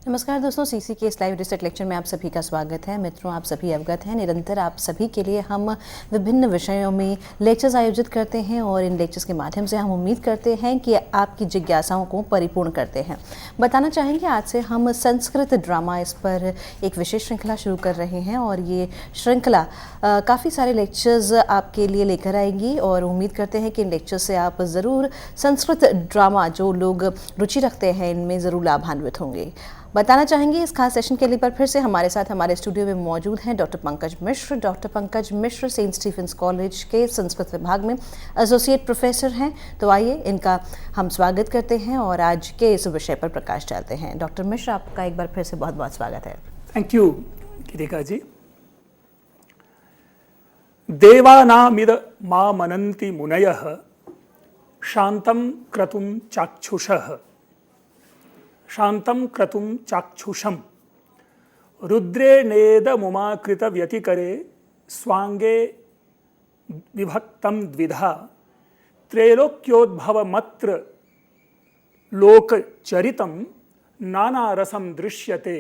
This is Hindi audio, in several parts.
नमस्कार दोस्तों, सीसी के इस लाइव रिसर्च लेक्चर में आप सभी का स्वागत है। मित्रों, आप सभी अवगत हैं, निरंतर आप सभी के लिए हम विभिन्न विषयों में लेक्चर्स आयोजित करते हैं और इन लेक्चर्स के माध्यम से हम उम्मीद करते हैं कि आपकी जिज्ञासाओं को परिपूर्ण करते हैं। बताना चाहेंगे आज से हम संस्कृत ड्रामा इस पर एक विशेष श्रृंखला शुरू कर रहे हैं और ये श्रृंखला काफ़ी सारे लेक्चर्स आपके लिए लेकर आएगी और उम्मीद करते हैं कि इन लेक्चर्स से आप ज़रूर संस्कृत ड्रामा जो लोग रुचि रखते हैं इनमें ज़रूर लाभान्वित होंगे। बताना चाहेंगे इस खास सेशन के लिए पर फिर से हमारे साथ हमारे स्टूडियो में मौजूद हैं डॉक्टर पंकज मिश्र। डॉक्टर पंकज मिश्र सेंट स्टीफेंस कॉलेज के संस्कृत विभाग में एसोसिएट प्रोफेसर हैं। तो आइए इनका हम स्वागत करते हैं और आज के इस विषय पर प्रकाश डालते हैं। डॉक्टर मिश्र, आपका एक बार फिर से बहुत बहुत स्वागत है। थैंक यू गिरिका जी। देवानामिद मा मनन्ति मुनयः शांतं क्रतुं चाक्षुषः शांतं क्रतुं चाक्षुषं रुद्रेणेदमुमाकृत व्यतिकरे स्वांगे विभक्तं द्विधा त्रैलोक्योद्भवमत्र लोकचरितं नानारसं दृश्यते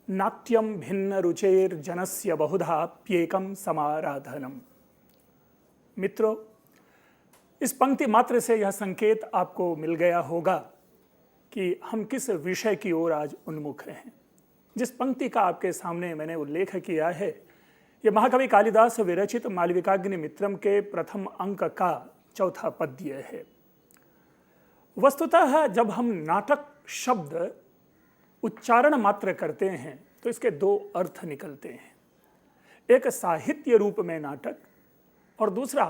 नाट्यं भिन्नरुचेर्जनस्य बहुधाप्येकं समाराधनम्। मित्रों, इस पंक्ति मात्र से यह संकेत आपको मिल गया होगा कि हम किस विषय की ओर आज उन्मुख हैं। जिस पंक्ति का आपके सामने मैंने उल्लेख किया है, यह महाकवि कालिदास विरचित मालविकाग्निमित्रम के प्रथम अंक का चौथा पद्य है। वस्तुतः जब हम नाटक शब्द उच्चारण मात्र करते हैं तो इसके दो अर्थ निकलते हैं। एक साहित्य रूप में नाटक और दूसरा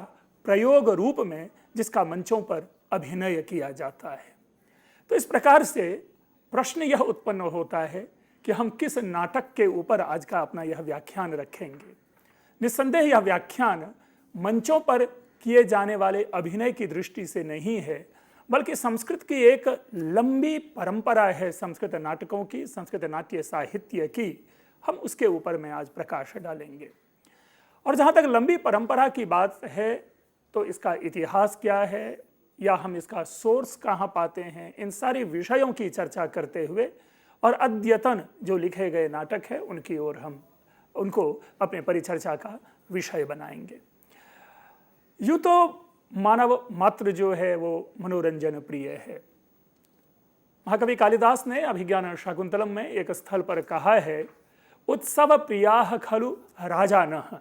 प्रयोग रूप में जिसका मंचों पर अभिनय किया जाता है। तो इस प्रकार से प्रश्न यह उत्पन्न होता है कि हम किस नाटक के ऊपर आज का अपना यह व्याख्यान रखेंगे। निस्संदेह यह व्याख्यान मंचों पर किए जाने वाले अभिनय की दृष्टि से नहीं है, बल्कि संस्कृत की एक लंबी परंपरा है संस्कृत नाटकों की, संस्कृत नाट्य साहित्य की। हम उसके ऊपर में आज प्रकाश डालेंगे। और जहाँ तक लंबी परंपरा की बात है तो इसका इतिहास क्या है या हम इसका सोर्स कहाँ पाते हैं, इन सारे विषयों की चर्चा करते हुए और अद्यतन जो लिखे गए नाटक है उनकी ओर हम उनको अपने परिचर्चा का विषय बनाएंगे। यूँ तो मानव मात्र जो है वो मनोरंजन प्रिय है। महाकवि कालिदास ने अभिज्ञान शाकुंतलम में एक स्थल पर कहा है, उत्सव प्रियाः खलु राजानः।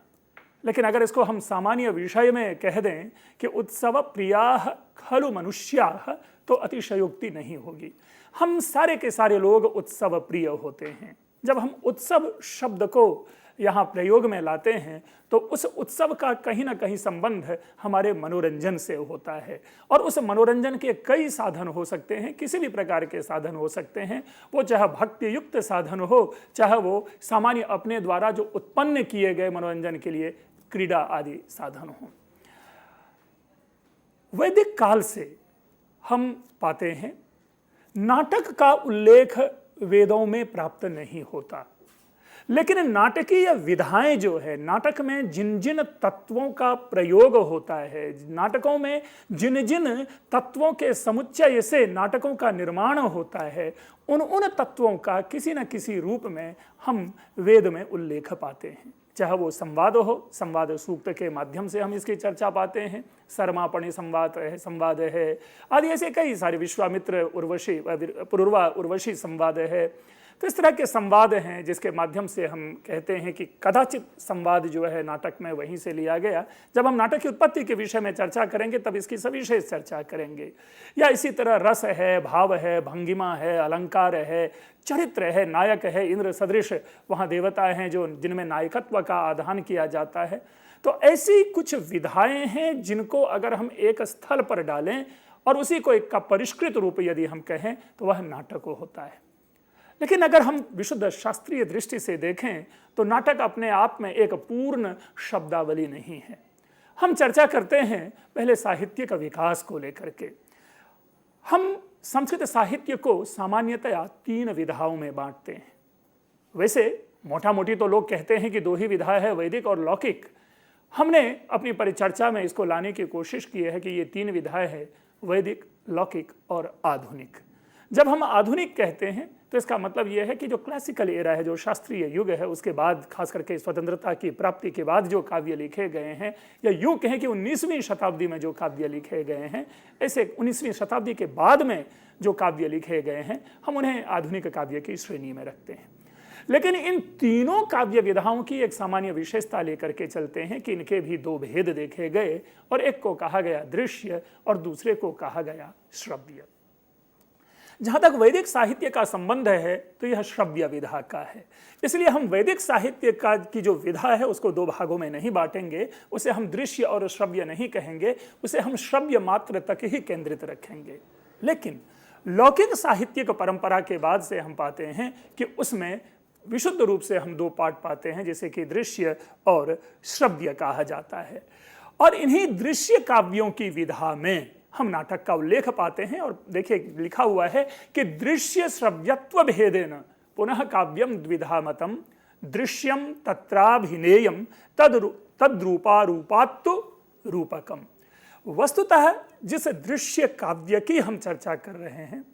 लेकिन अगर इसको हम सामान्य विषय में कह दें कि उत्सव प्रियाः खलु मनुष्याः, तो अतिशयोक्ति नहीं होगी। हम सारे के सारे लोग उत्सव प्रिय होते हैं। जब हम उत्सव शब्द को यहाँ प्रयोग में लाते हैं तो उस उत्सव का कहीं ना कहीं संबंध हमारे मनोरंजन से होता है। और उस मनोरंजन के कई साधन हो सकते हैं, किसी भी प्रकार के साधन हो सकते हैं। वो चाहे भक्ति युक्त साधन हो, चाहे वो सामान्य अपने द्वारा जो उत्पन्न किए गए मनोरंजन के लिए क्रीड़ा आदि साधन हो। वैदिक काल से हम पाते हैं नाटक का उल्लेख वेदों में प्राप्त नहीं होता, लेकिन नाटकीय विधाएं जो है, नाटक में जिन जिन तत्वों का प्रयोग होता है, नाटकों में जिन जिन तत्वों के समुच्चय से नाटकों का निर्माण होता है, उन तत्वों का किसी न किसी रूप में हम वेद में उल्लेख पाते हैं। चाहे वो संवाद हो, संवाद सूक्त के माध्यम से हम इसकी चर्चा पाते हैं, सरमापणि संवाद है आदि ऐसे कई सारे, विश्वामित्र उर्वशी पुरुरवा उर्वशी संवाद है। तो इस तरह के संवाद हैं जिसके माध्यम से हम कहते हैं कि कदाचित संवाद जो है नाटक में वहीं से लिया गया। जब हम नाटक की उत्पत्ति के विषय में चर्चा करेंगे तब इसकी सविशेष चर्चा करेंगे। या इसी तरह रस है, भाव है, भंगिमा है, अलंकार है, चरित्र है, नायक है, इंद्र सदृश वहाँ देवता हैं जो जिनमें नायकत्व का आधान किया जाता है। तो ऐसी कुछ विधाएं हैं जिनको अगर हम एक स्थल पर डालें और उसी को एक का परिष्कृत रूप यदि हम कहें तो वह नाटक होता है। लेकिन अगर हम विशुद्ध शास्त्रीय दृष्टि से देखें तो नाटक अपने आप में एक पूर्ण शब्दावली नहीं है। हम चर्चा करते हैं पहले साहित्य का विकास को लेकर के। हम संस्कृत साहित्य को सामान्यतया 3 विधाओं में बांटते हैं। वैसे मोटा मोटी तो लोग कहते हैं कि 2 ही विधा है, वैदिक और लौकिक। हमने अपनी परिचर्चा में इसको लाने की कोशिश की है कि ये 3 विधाएं हैं, वैदिक, लौकिक और आधुनिक। जब हम आधुनिक कहते हैं तो इसका मतलब यह है कि जो क्लासिकल एरा है, जो शास्त्रीय युग है, उसके बाद खास करके स्वतंत्रता की प्राप्ति के बाद जो काव्य लिखे गए हैं, या यूं कहें कि 19वीं शताब्दी में जो काव्य लिखे गए हैं, ऐसे 19वीं शताब्दी के बाद में जो काव्य लिखे गए हैं, हम उन्हें आधुनिक काव्य की श्रेणी में रखते हैं। लेकिन इन तीनों काव्य विधाओं की एक सामान्य विशेषता लेकर के चलते हैं कि इनके भी 2 भेद देखे गए, और एक को कहा गया दृश्य और दूसरे को कहा गया श्रव्य। जहां तक वैदिक साहित्य का संबंध है तो यह श्रव्य विधा का है, इसलिए हम वैदिक साहित्य का की जो विधा है उसको 2 भागों में नहीं बांटेंगे। उसे हम दृश्य और श्रव्य नहीं कहेंगे, उसे हम श्रव्य मात्र तक ही केंद्रित रखेंगे। लेकिन लौकिक साहित्यिक परंपरा के बाद से हम पाते हैं कि उसमें विशुद्ध रूप से हम 2 पाठ पाते हैं, जैसे कि दृश्य और श्रव्य कहा जाता है। और इन्हीं दृश्य काव्यों की विधा में हम नाटक का उल्लेख पाते हैं। और देखिए लिखा हुआ है कि दृश्य श्रव्यत्व भेदेन पुनः काव्यम द्विधा मतम दृश्यम तत्राभिनेयम तद्रूपारूपात्तु रूपकम। वस्तुतः जिस दृश्य काव्य की हम चर्चा कर रहे हैं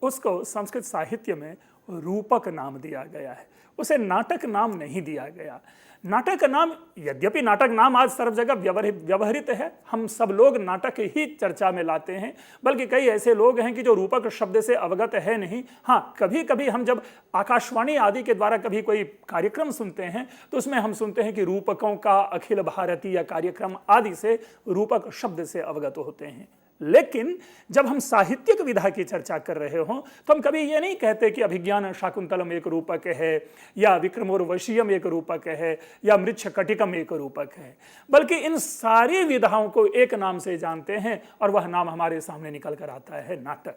उसको संस्कृत साहित्य में रूपक नाम दिया गया है, उसे नाटक नाम नहीं दिया गया। नाटक नाम, यद्यपि नाटक नाम आज सर्व जगह व्यवहृत है, हम सब लोग नाटक ही चर्चा में लाते हैं, बल्कि कई ऐसे लोग हैं कि जो रूपक शब्द से अवगत है नहीं। हाँ, कभी कभी हम जब आकाशवाणी आदि के द्वारा कभी कोई कार्यक्रम सुनते हैं तो उसमें हम सुनते हैं कि रूपकों का अखिल भारतीय कार्यक्रम आदि से रूपक शब्द से अवगत होते हैं। लेकिन जब हम साहित्यिक विधा की चर्चा कर रहे हों तो हम कभी ये नहीं कहते कि अभिज्ञान शाकुंतलम एक रूपक है, या विक्रमोर्वशीयम एक रूपक है, या मृच्छकटिकम एक रूपक है, बल्कि इन सारी विधाओं को एक नाम से जानते हैं और वह नाम हमारे सामने निकल कर आता है, नाटक।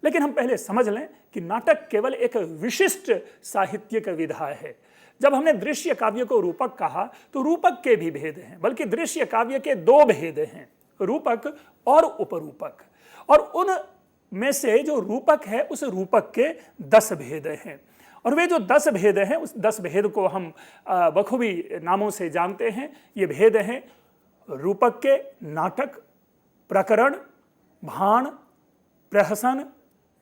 लेकिन हम पहले समझ लें कि नाटक केवल एक विशिष्ट साहित्यिक विधा है। जब हमने दृश्य काव्य को रूपक कहा तो रूपक के भी भेद हैं, बल्कि दृश्य काव्य के 2 भेद हैं, रूपक और उपरूपक। और उन में से जो रूपक है उस रूपक के 10 भेद हैं, और वे जो 10 भेद हैं उस 10 भेद को हम बखूबी नामों से जानते हैं। ये भेद हैं रूपक के नाटक, प्रकरण, भाण, प्रहसन,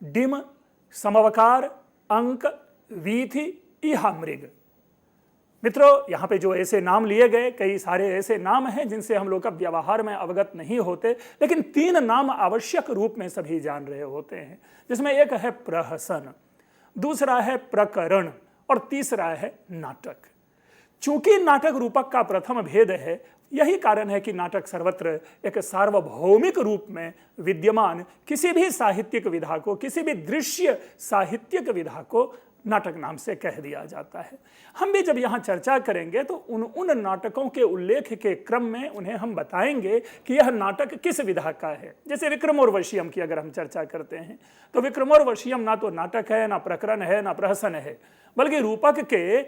डिम, समवकार, अंक, वीथि, इहा मृग। मित्रों, यहाँ पे जो ऐसे नाम लिए गए, कई सारे ऐसे नाम हैं जिनसे हम लोग का व्यवहार में अवगत नहीं होते, लेकिन 3 नाम आवश्यक रूप में सभी जान रहे होते हैं, जिसमें एक है प्रहसन, दूसरा है प्रकरण और तीसरा है नाटक। चूंकि नाटक रूपक का प्रथम भेद है, यही कारण है कि नाटक सर्वत्र एक सार्वभौमिक रूप में विद्यमान किसी भी साहित्यिक विधा को, किसी भी दृश्य साहित्यिक विधा को नाटक नाम से कह दिया जाता है। हम भी जब यहाँ चर्चा करेंगे तो उन नाटकों के उल्लेख के क्रम में उन्हें हम बताएंगे कि यह नाटक किस विधा का है। जैसे विक्रमोर्वशीयम की अगर हम चर्चा करते हैं तो विक्रमोर्वशीयम ना तो नाटक है, ना प्रकरण है, ना प्रहसन है, बल्कि रूपक के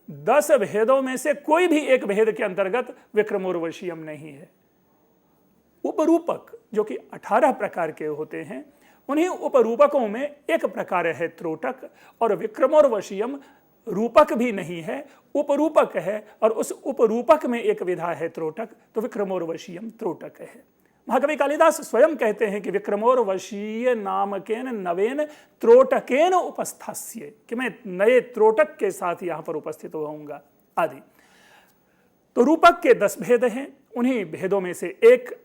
10 भेदों में से कोई भी एक भेद के अंतर्गत विक्रमोर्वशीयम नहीं है। उपरूपक जो कि 18 प्रकार के होते हैं, उन्हीं उपरूपकों में एक प्रकार है त्रोटक, और विक्रमोर्वशीयम रूपक भी नहीं है, उपरूपक है, और उस उपरूपक में एक विधा है त्रोटक, तो विक्रमोर्वशीयम त्रोटक है। महाकवि कालिदास स्वयं कहते हैं कि विक्रमोर्वशीय नामकेन नवेन त्रोटकेन उपस्थास्य, कि मैं नए त्रोटक के साथ यहाँ पर उपस्थित होऊंगा आदि। तो रूपक के 10 भेद हैं, उन्हीं भेदों में से एक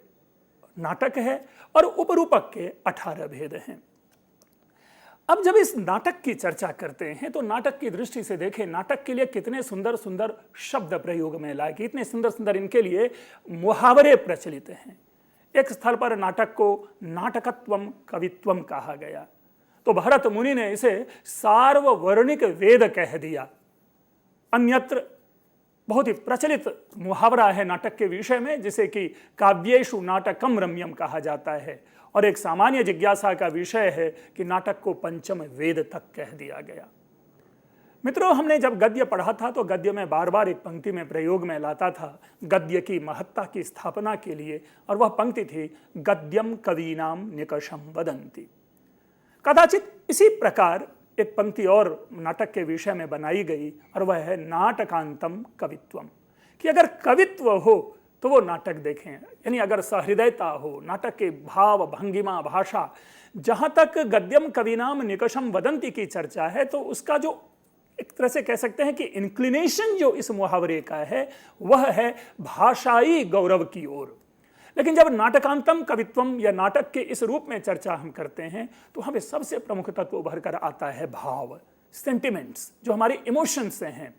नाटक है, और उपरूपक के 18 भेद हैं। अब जब इस नाटक की चर्चा करते हैं तो नाटक की दृष्टि से देखें, नाटक के लिए कितने सुंदर सुंदर शब्द प्रयोग में लाए, कितने सुंदर सुंदर इनके लिए मुहावरे प्रचलित हैं। एक स्थल पर नाटक को नाटकत्वम कवित्वम कहा गया, तो भरत मुनि ने इसे सार्ववर्णिक वेद कह दिया। अन्यत्र बहुत ही प्रचलित मुहावरा है नाटक के विषय में, जिसे कि काव्येषु नाटकम रम्यम कहा जाता है, और एक सामान्य जिज्ञासा का विषय है कि नाटक को पंचम वेद तक कह दिया गया। मित्रों, हमने जब गद्य पढ़ा था तो गद्य में बार बार एक पंक्ति में प्रयोग में लाता था गद्य की महत्ता की स्थापना के लिए, और वह पंक्ति थी गद्यम कवीनाम निकषम वदन्ति। कदाचित इसी प्रकार एक पंक्ति और नाटक के विषय में बनाई गई और वह है नाटकांतम कवित्वम, कि अगर कवित्व हो तो वो नाटक देखें, यानी अगर सहृदयता हो, नाटक के भाव भंगिमा भाषा, जहां तक गद्यम कविनाम निकषम वदंती की चर्चा है, तो उसका जो एक तरह से कह सकते हैं कि इंक्लिनेशन जो इस मुहावरे का है वह है भाषाई गौरव की ओर। लेकिन जब नाटकांतम कवित्वम या नाटक के इस रूप में चर्चा हम करते हैं तो हमें सबसे प्रमुख तत्व उभर कर आता है भाव, सेंटिमेंट्स, जो हमारे इमोशंस से हैं,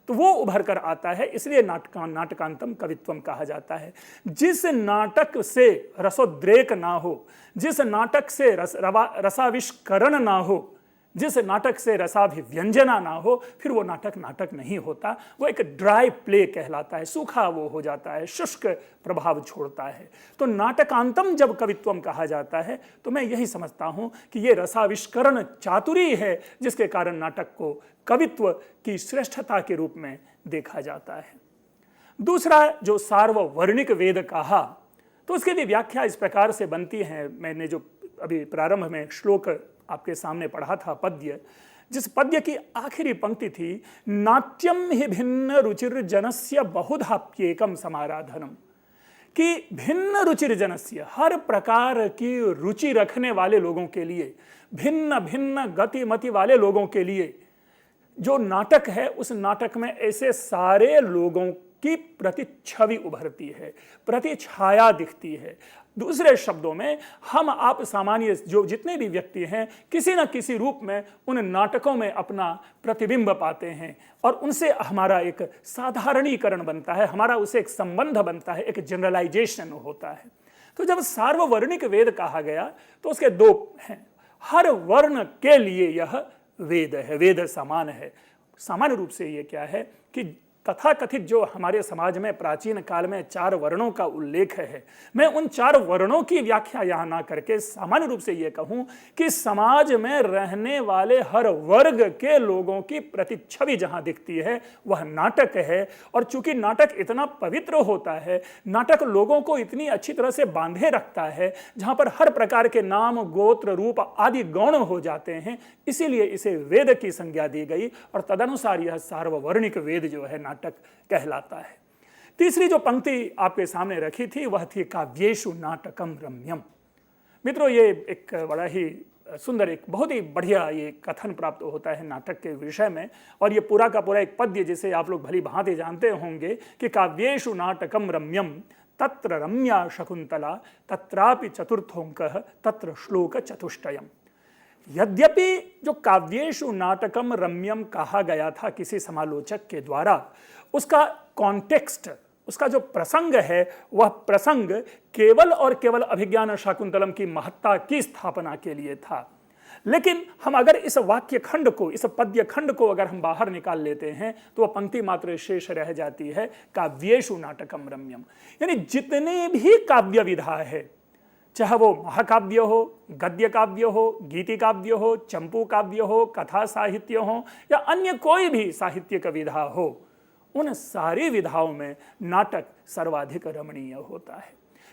तो वो उभर कर आता है। इसलिए नाटकांतम कवित्वम कहा जाता है। जिस नाटक से रसोद्रेक ना हो, जिस नाटक से रसाविष्करण ना हो, जिस नाटक से रसाभिव्यंजना ना हो, फिर वो नाटक नाटक नहीं होता, वो एक ड्राई प्ले कहलाता है, सूखा वो हो जाता है, शुष्क प्रभाव छोड़ता है। तो नाटकांतम जब कवित्वम कहा जाता है तो मैं यही समझता हूं कि ये रसाविष्करण चातुरी है जिसके कारण नाटक को कवित्व की श्रेष्ठता के रूप में देखा जाता है। दूसरा जो सार्ववर्णिक वेद कहा, तो उसकी भी व्याख्या इस प्रकार से बनती है। मैंने जो अभी प्रारंभ में श्लोक आपके सामने पढ़ा था, पद्य, जिस पद्य की आखिरी पंक्ति थी, नाट्यम ही भिन्न रुचिर जनस्य बहुधाप्येकम समाराधनम, कि भिन्न रुचिर जनस्य, हर प्रकार की रुचि रखने वाले लोगों के लिए, भिन्न भिन्न गतिमति वाले लोगों के लिए जो नाटक है, उस नाटक में ऐसे सारे लोगों की प्रतिच्छवि उभरती है, प्रतिछाया दिखती है। दूसरे शब्दों में हम आप सामान्य जो जितने भी व्यक्ति हैं, किसी न किसी रूप में उन नाटकों में अपना प्रतिबिंब पाते हैं और उनसे हमारा एक साधारणीकरण बनता है, हमारा उसे एक संबंध बनता है, एक जनरलाइजेशन होता है। तो जब सार्ववर्णिक वेद कहा गया तो उसके दो हैं। हर वर्ण के लिए यह वेद है, वेद समान है। सामान्य रूप से ये क्या है कि तथाकथित जो हमारे समाज में प्राचीन काल में 4 वर्णों का उल्लेख है, मैं उन 4 वर्णों की व्याख्या यहाँ ना करके सामान्य रूप से ये कहूँ कि समाज में रहने वाले हर वर्ग के लोगों की प्रतिच्छवि जहाँ दिखती है वह नाटक है। और चूंकि नाटक इतना पवित्र होता है, नाटक लोगों को इतनी अच्छी तरह से बांधे रखता है, जहाँ पर हर प्रकार के नाम गोत्र रूप आदि गौण हो जाते हैं, इसीलिए इसे वेद की संज्ञा दी गई और तदनुसार यह सार्ववर्णिक वेद जो है नाटक कहलाता है। तीसरी जो पंक्ति आपके सामने रखी थी वह थी काव्येषु नाटकम रम्यम। मित्रों, ये एक बड़ा ही सुंदर, एक बहुत ही बढ़िया ये कथन प्राप्त होता है नाटक के विषय में, और ये पूरा का पूरा एक पद्य जिसे आप लोग भली भांति जानते होंगे कि काव्येषु नाटकम रम्यम तत्र रम्या शकुंतला तत्रापि चतुर्थोंकः तत्र श्लोक चतुष्टयम्। यद्यपि जो काव्येषु नाटकम रम्यम कहा गया था किसी समालोचक के द्वारा, उसका कॉन्टेक्स्ट, उसका जो प्रसंग है, वह प्रसंग केवल और केवल अभिज्ञान शाकुंतलम की महत्ता की स्थापना के लिए था। लेकिन हम अगर इस वाक्य खंड को, इस पद्य खंड को अगर हम बाहर निकाल लेते हैं तो वह पंक्ति मात्र शेष रह जाती है काव्येषु नाटकम रम्यम। यानी जितने भी काव्य विधा है, चाहे वो महाकाव्य हो, गद्य काव्य हो, गीति काव्य हो, चंपू काव्य हो, कथा साहित्य हो या अन्य कोई भी साहित्यिक विधा हो, उन सारी विधाओं में नाटक सर्वाधिक रमणीय होता है।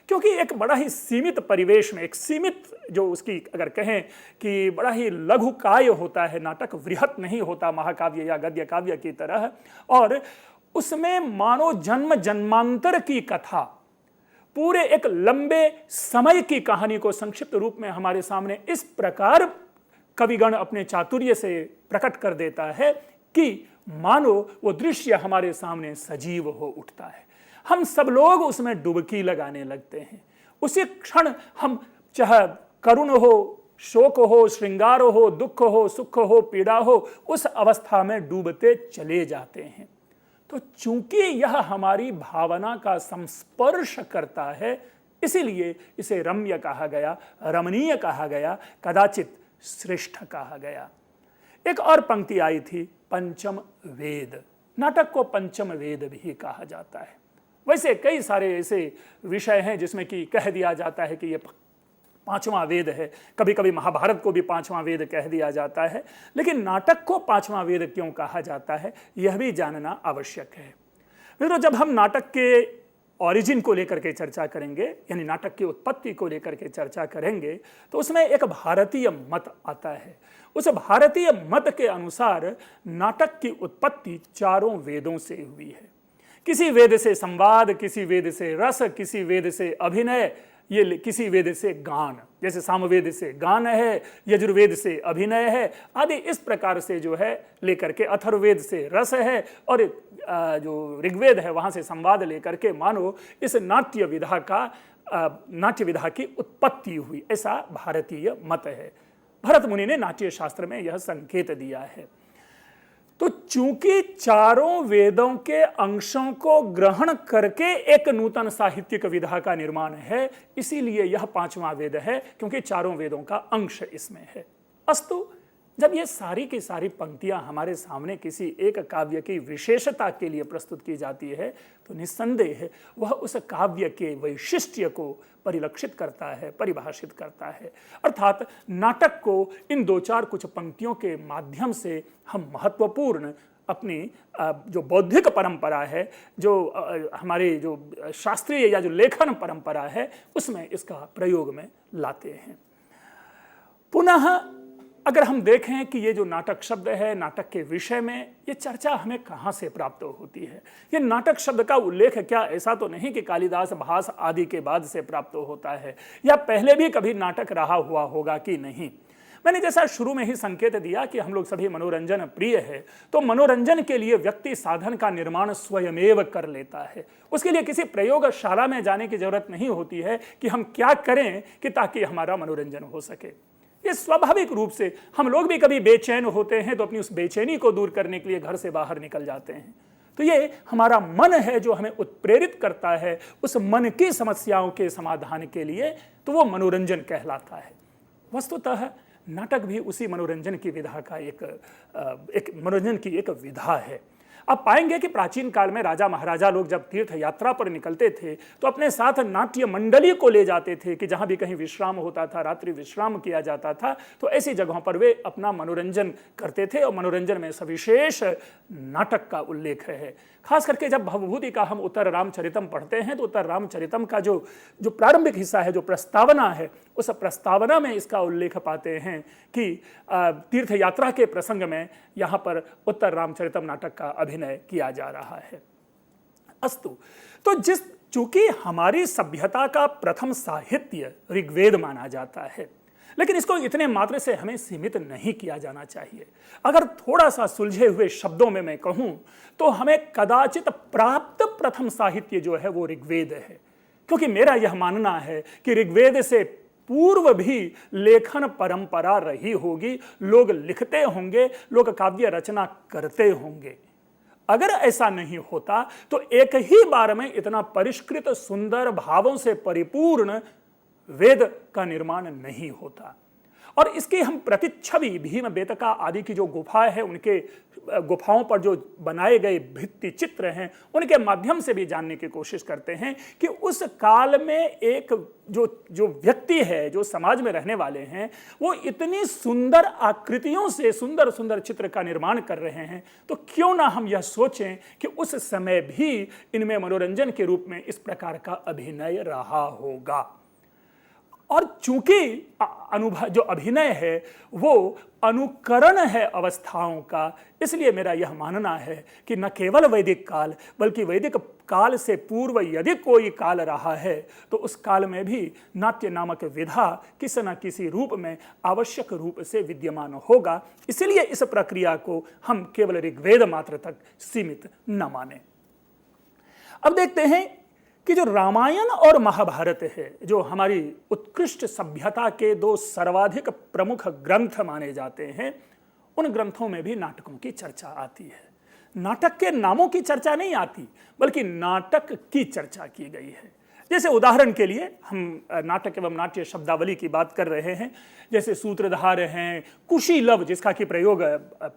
क्योंकि एक बड़ा ही सीमित परिवेश में, एक सीमित जो उसकी अगर कहें कि बड़ा ही लघु काय होता है नाटक, वृहत नहीं होता महाकाव्य या गद्य काव्य की तरह, और उसमें मानो जन्म जन्मांतर की कथा, पूरे एक लंबे समय की कहानी को संक्षिप्त रूप में हमारे सामने इस प्रकार कविगण अपने चातुर्य से प्रकट कर देता है कि मानो वो दृश्य हमारे सामने सजीव हो उठता है। हम सब लोग उसमें डुबकी लगाने लगते हैं। उसी क्षण हम, चाहे करुण हो, शोक हो, श्रृंगार हो, दुख हो, सुख हो, पीड़ा हो, उस अवस्था में डूबते चले जाते हैं। तो चूंकि यह हमारी भावना का संस्पर्श करता है, इसीलिए इसे रम्य कहा गया, रमणीय कहा गया, कदाचित श्रेष्ठ कहा गया। एक और पंक्ति आई थी, पंचम वेद। नाटक को पंचम वेद भी कहा जाता है। वैसे कई सारे ऐसे विषय हैं जिसमें कि कह दिया जाता है कि ये 5वां वेद है, कभी कभी महाभारत को भी 5वां वेद कह दिया जाता है, लेकिन नाटक को 5वां वेद क्यों कहा जाता है यह भी जानना आवश्यक है। मित्रों, जब हम नाटक के ओरिजिन को लेकर के चर्चा करेंगे, यानी नाटक की उत्पत्ति को लेकर के चर्चा करेंगे, तो उसमें एक भारतीय मत आता है। उस भारतीय मत के अनुसार नाटक की उत्पत्ति चारों वेदों से हुई है। किसी वेद से संवाद, किसी वेद से रस, किसी वेद से अभिनय, ये किसी वेद से गान, जैसे सामवेद से गान है, यजुर्वेद से अभिनय है आदि, इस प्रकार से जो है लेकर के अथर्ववेद से रस है, और जो ऋग्वेद है वहाँ से संवाद लेकर के मानो इस नाट्य विधा की उत्पत्ति हुई, ऐसा भारतीय मत है। भरत मुनि ने नाट्य शास्त्र में यह संकेत दिया है। तो चूंकि चारों वेदों के अंशों को ग्रहण करके एक नूतन साहित्यिक विधा का निर्माण है, इसीलिए यह पांचवां वेद है, क्योंकि चारों वेदों का अंश इसमें है। अस्तु, जब ये सारी की सारी पंक्तियां हमारे सामने किसी एक काव्य की विशेषता के लिए प्रस्तुत की जाती है, तो निस्संदेह वह उस काव्य के वैशिष्ट्य को परिलक्षित करता है, परिभाषित करता है। अर्थात नाटक को इन दो चार कुछ पंक्तियों के माध्यम से हम महत्वपूर्ण अपनी जो बौद्धिक परंपरा है, जो हमारे जो शास्त्रीय या जो लेखन परंपरा है, उसमें इसका प्रयोग में लाते हैं। पुनः अगर हम देखें कि ये जो नाटक शब्द है, नाटक के विषय में ये चर्चा हमें कहाँ से प्राप्त होती है। ये नाटक शब्द का उल्लेख क्या ऐसा तो नहीं कि कालिदास, भास आदि के बाद से प्राप्त होता है, या पहले भी कभी नाटक रहा हुआ होगा कि नहीं। मैंने जैसा शुरू में ही संकेत दिया कि हम लोग सभी मनोरंजन प्रिय है, तो मनोरंजन के लिए व्यक्ति साधन का निर्माण स्वयमेव कर लेता है। उसके लिए किसी प्रयोगशाला में जाने की जरूरत नहीं होती है कि हम क्या करें कि ताकि हमारा मनोरंजन हो सके। ये स्वाभाविक रूप से हम लोग भी कभी बेचैन होते हैं तो अपनी उस बेचैनी को दूर करने के लिए घर से बाहर निकल जाते हैं। तो ये हमारा मन है जो हमें उत्प्रेरित करता है उस मन की समस्याओं के समाधान के लिए, तो वो मनोरंजन कहलाता है। वस्तुतः नाटक भी उसी मनोरंजन की विधा का एक मनोरंजन की एक विधा है। आप पाएंगे कि प्राचीन काल में राजा महाराजा लोग जब तीर्थ यात्रा पर निकलते थे तो अपने साथ नाट्य मंडली को ले जाते थे कि जहां भी कहीं विश्राम होता था, रात्रि विश्राम किया जाता था, तो ऐसी जगहों पर वे अपना मनोरंजन करते थे। और मनोरंजन में सविशेष नाटक का उल्लेख है। खास करके जब भवभूति का हम उत्तर रामचरितम पढ़ते हैं तो उत्तर रामचरितम का जो प्रारंभिक हिस्सा है, जो प्रस्तावना है, उस प्रस्तावना में इसका उल्लेख पाते हैं कि तीर्थ यात्रा के प्रसंग में यहाँ पर उत्तर रामचरितम नाटक का अभिनय किया जा रहा है। अस्तु, तो चूंकि हमारी सभ्यता का प्रथम साहित्य ऋग्वेद माना जाता है, लेकिन इसको इतने मात्र से हमें सीमित नहीं किया जाना चाहिए। अगर थोड़ा सा सुलझे हुए शब्दों में मैं कहूं तो हमें कदाचित प्राप्त प्रथम साहित्य जो है वो ऋग्वेद है, क्योंकि मेरा यह मानना है कि ऋग्वेद से पूर्व भी लेखन परंपरा रही होगी, लोग लिखते होंगे, लोग काव्य रचना करते होंगे। अगर ऐसा नहीं होता तो एक ही बार में इतना परिष्कृत सुंदर भावों से परिपूर्ण वेद का निर्माण नहीं होता। और इसकी हम प्रतिच्छवि भीमबेटका आदि की जो गुफा है, उनके गुफाओं पर जो बनाए गए भित्ति चित्र हैं, उनके माध्यम से भी जानने की कोशिश करते हैं कि उस काल में एक जो व्यक्ति है, जो समाज में रहने वाले हैं, वो इतनी सुंदर आकृतियों से सुंदर सुंदर चित्र का निर्माण कर रहे हैं, तो क्यों ना हम यह सोचें कि उस समय भी इनमें मनोरंजन के रूप में इस प्रकार का अभिनय रहा होगा। और चूंकि जो अभिनय है वो अनुकरण है अवस्थाओं का, इसलिए मेरा यह मानना है कि न केवल वैदिक काल बल्कि वैदिक काल से पूर्व यदि कोई काल रहा है तो उस काल में भी नाट्य नामक विधा किसी न किसी रूप में आवश्यक रूप से विद्यमान होगा। इसलिए इस प्रक्रिया को हम केवल ऋग्वेद मात्र तक सीमित न माने। अब देखते हैं कि जो रामायण और महाभारत है, जो हमारी उत्कृष्ट सभ्यता के दो सर्वाधिक प्रमुख ग्रंथ माने जाते हैं, उन ग्रंथों में भी नाटकों की चर्चा आती है। नाटक के नामों की चर्चा नहीं आती, बल्कि नाटक की चर्चा की गई है। जैसे उदाहरण के लिए हम नाटक एवं नाट्य शब्दावली की बात कर रहे हैं, जैसे सूत्रधार हैं, कुशीलव जिसका कि प्रयोग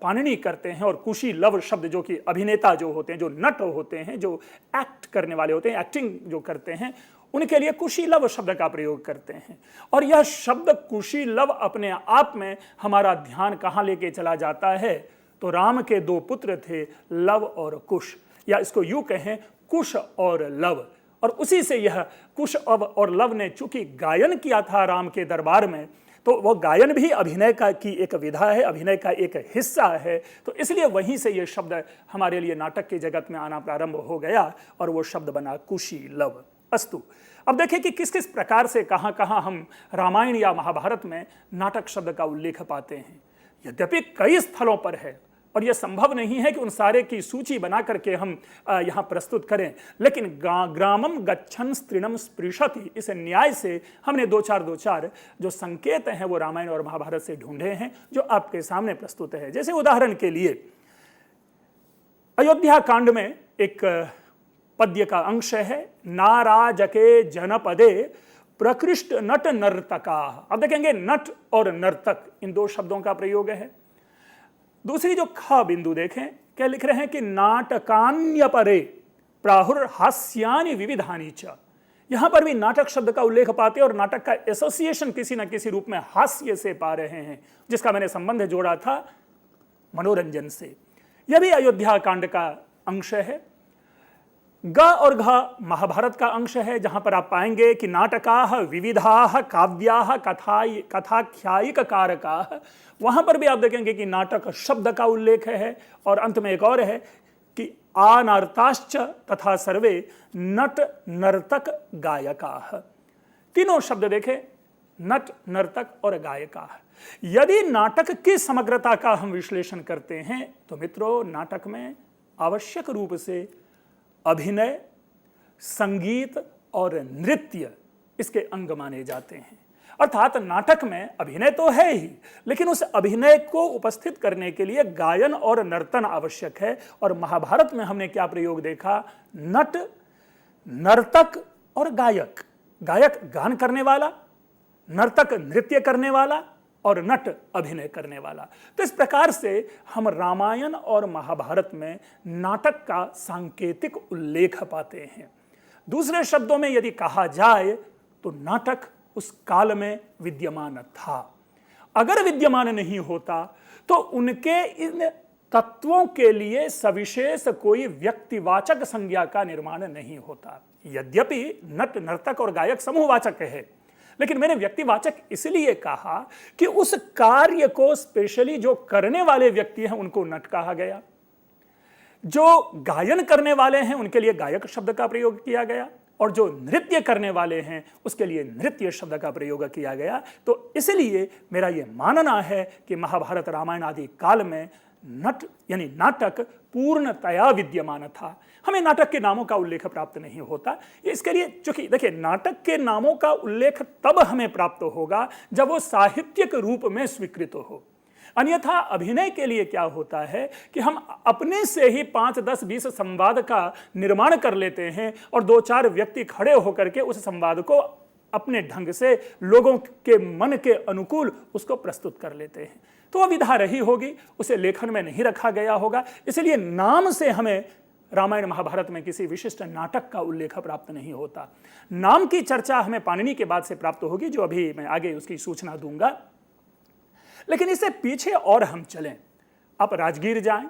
पाणिनि करते हैं, और कुशीलव शब्द जो कि अभिनेता जो होते हैं, जो नट होते हैं, जो एक्ट करने वाले होते हैं, एक्टिंग जो करते हैं, उनके लिए कुशीलव शब्द का प्रयोग करते हैं। और यह शब्द कुशीलव अपने आप में हमारा ध्यान कहाँ लेके चला जाता है, तो राम के दो पुत्र थे, लव और कुश, या इसको यूं कहें कुश और लव। और उसी से यह कुश और लव ने चूंकि गायन किया था राम के दरबार में, तो वह गायन भी अभिनय का की एक विधा है, अभिनय का एक हिस्सा है। तो इसलिए वहीं से यह शब्द हमारे लिए नाटक के जगत में आना प्रारंभ हो गया और वो शब्द बना कुशी लव। अस्तु, अब देखें कि किस किस प्रकार से कहां कहां हम रामायण या महाभारत में नाटक शब्द का उल्लेख पाते हैं। यद्यपि कई स्थलों पर है और यह संभव नहीं है कि उन सारे की सूची बना करके हम यहाँ प्रस्तुत करें, लेकिन ग्रामम गच्छन् स्त्रीणम स्पृशति, इस न्याय से हमने दो चार जो संकेत हैं वो रामायण और महाभारत से ढूंढे हैं, जो आपके सामने प्रस्तुत है। जैसे उदाहरण के लिए अयोध्या कांड में एक पद्य का अंश है, नाराजके जनपदे प्रकृष्ट नट नर्तका। अब देखेंगे नट और नर्तक इन दो शब्दों का प्रयोग है। दूसरी जो ख बिंदु देखें, क्या लिख रहे हैं कि नाटकान्यपरे प्राहुर हास्यानि विविधानि च। यहां पर भी नाटक शब्द का उल्लेख पाते और नाटक का एसोसिएशन किसी न किसी रूप में हास्य से पा रहे हैं, जिसका मैंने संबंध जोड़ा था मनोरंजन से। यह भी अयोध्या कांड का अंश है। ग और घ महाभारत का अंश है, जहां पर आप पाएंगे कि नाटकाः विविधाः काव्याः कथाख्यायिक कारकाः। वहां पर भी आप देखेंगे कि नाटक शब्द का उल्लेख है। और अंत में एक और है कि आनर्ताश्च तथा सर्वे नट नर्तक गायकाः। तीनों शब्द देखें, नट नर्तक और गायकाः। यदि नाटक की समग्रता का हम विश्लेषण करते हैं तो मित्रों, नाटक में आवश्यक रूप से अभिनय, संगीत और नृत्य इसके अंग माने जाते हैं। अर्थात नाटक में अभिनय तो है ही, लेकिन उस अभिनय को उपस्थित करने के लिए गायन और नर्तन आवश्यक है। और महाभारत में हमने क्या प्रयोग देखा? नट, नर्तक और गायक। गायक गान करने वाला, नर्तक नृत्य करने वाला और नट अभिनय करने वाला। तो इस प्रकार से हम रामायण और महाभारत में नाटक का सांकेतिक उल्लेख पाते हैं। दूसरे शब्दों में यदि कहा जाए तो नाटक उस काल में विद्यमान था। अगर विद्यमान नहीं होता तो उनके इन तत्वों के लिए सविशेष कोई व्यक्तिवाचक संज्ञा का निर्माण नहीं होता। यद्यपि नट, नर्तक और गायक समूहवाचक है, लेकिन मैंने व्यक्तिवाचक इसलिए कहा कि उस कार्य को स्पेशली जो करने वाले व्यक्ति हैं उनको नट कहा गया। जो गायन करने वाले हैं उनके लिए गायक शब्द का प्रयोग किया गया, और जो नृत्य करने वाले हैं उसके लिए नृत्य शब्द का प्रयोग किया गया। तो इसलिए मेरा यह मानना है कि महाभारत रामायण आदि काल में नट यानी नाटक पूर्णतया विद्यमान था। हमें नाटक के नामों का उल्लेख प्राप्त नहीं होता। इसके लिए चूंकि देखिए, नाटक के नामों का उल्लेख तब हमें प्राप्त होगा जब वो साहित्यिक रूप में स्वीकृत हो। अन्यथा अभिनय के लिए क्या होता है कि हम अपने से ही 5, 10, 20 संवाद का निर्माण कर लेते हैं और 2-4 व्यक्ति खड़े होकर के उस संवाद को अपने ढंग से लोगों के मन के अनुकूल उसको प्रस्तुत कर लेते हैं। तो वह विधा रही होगी, उसे लेखन में नहीं रखा गया होगा। इसलिए नाम से हमें रामायण महाभारत में किसी विशिष्ट नाटक का उल्लेख प्राप्त नहीं होता। नाम की चर्चा हमें पाणिनि के बाद से प्राप्त होगी, जो अभी मैं आगे उसकी सूचना दूंगा। लेकिन इससे पीछे और हम चलें, आप राजगीर जाएं,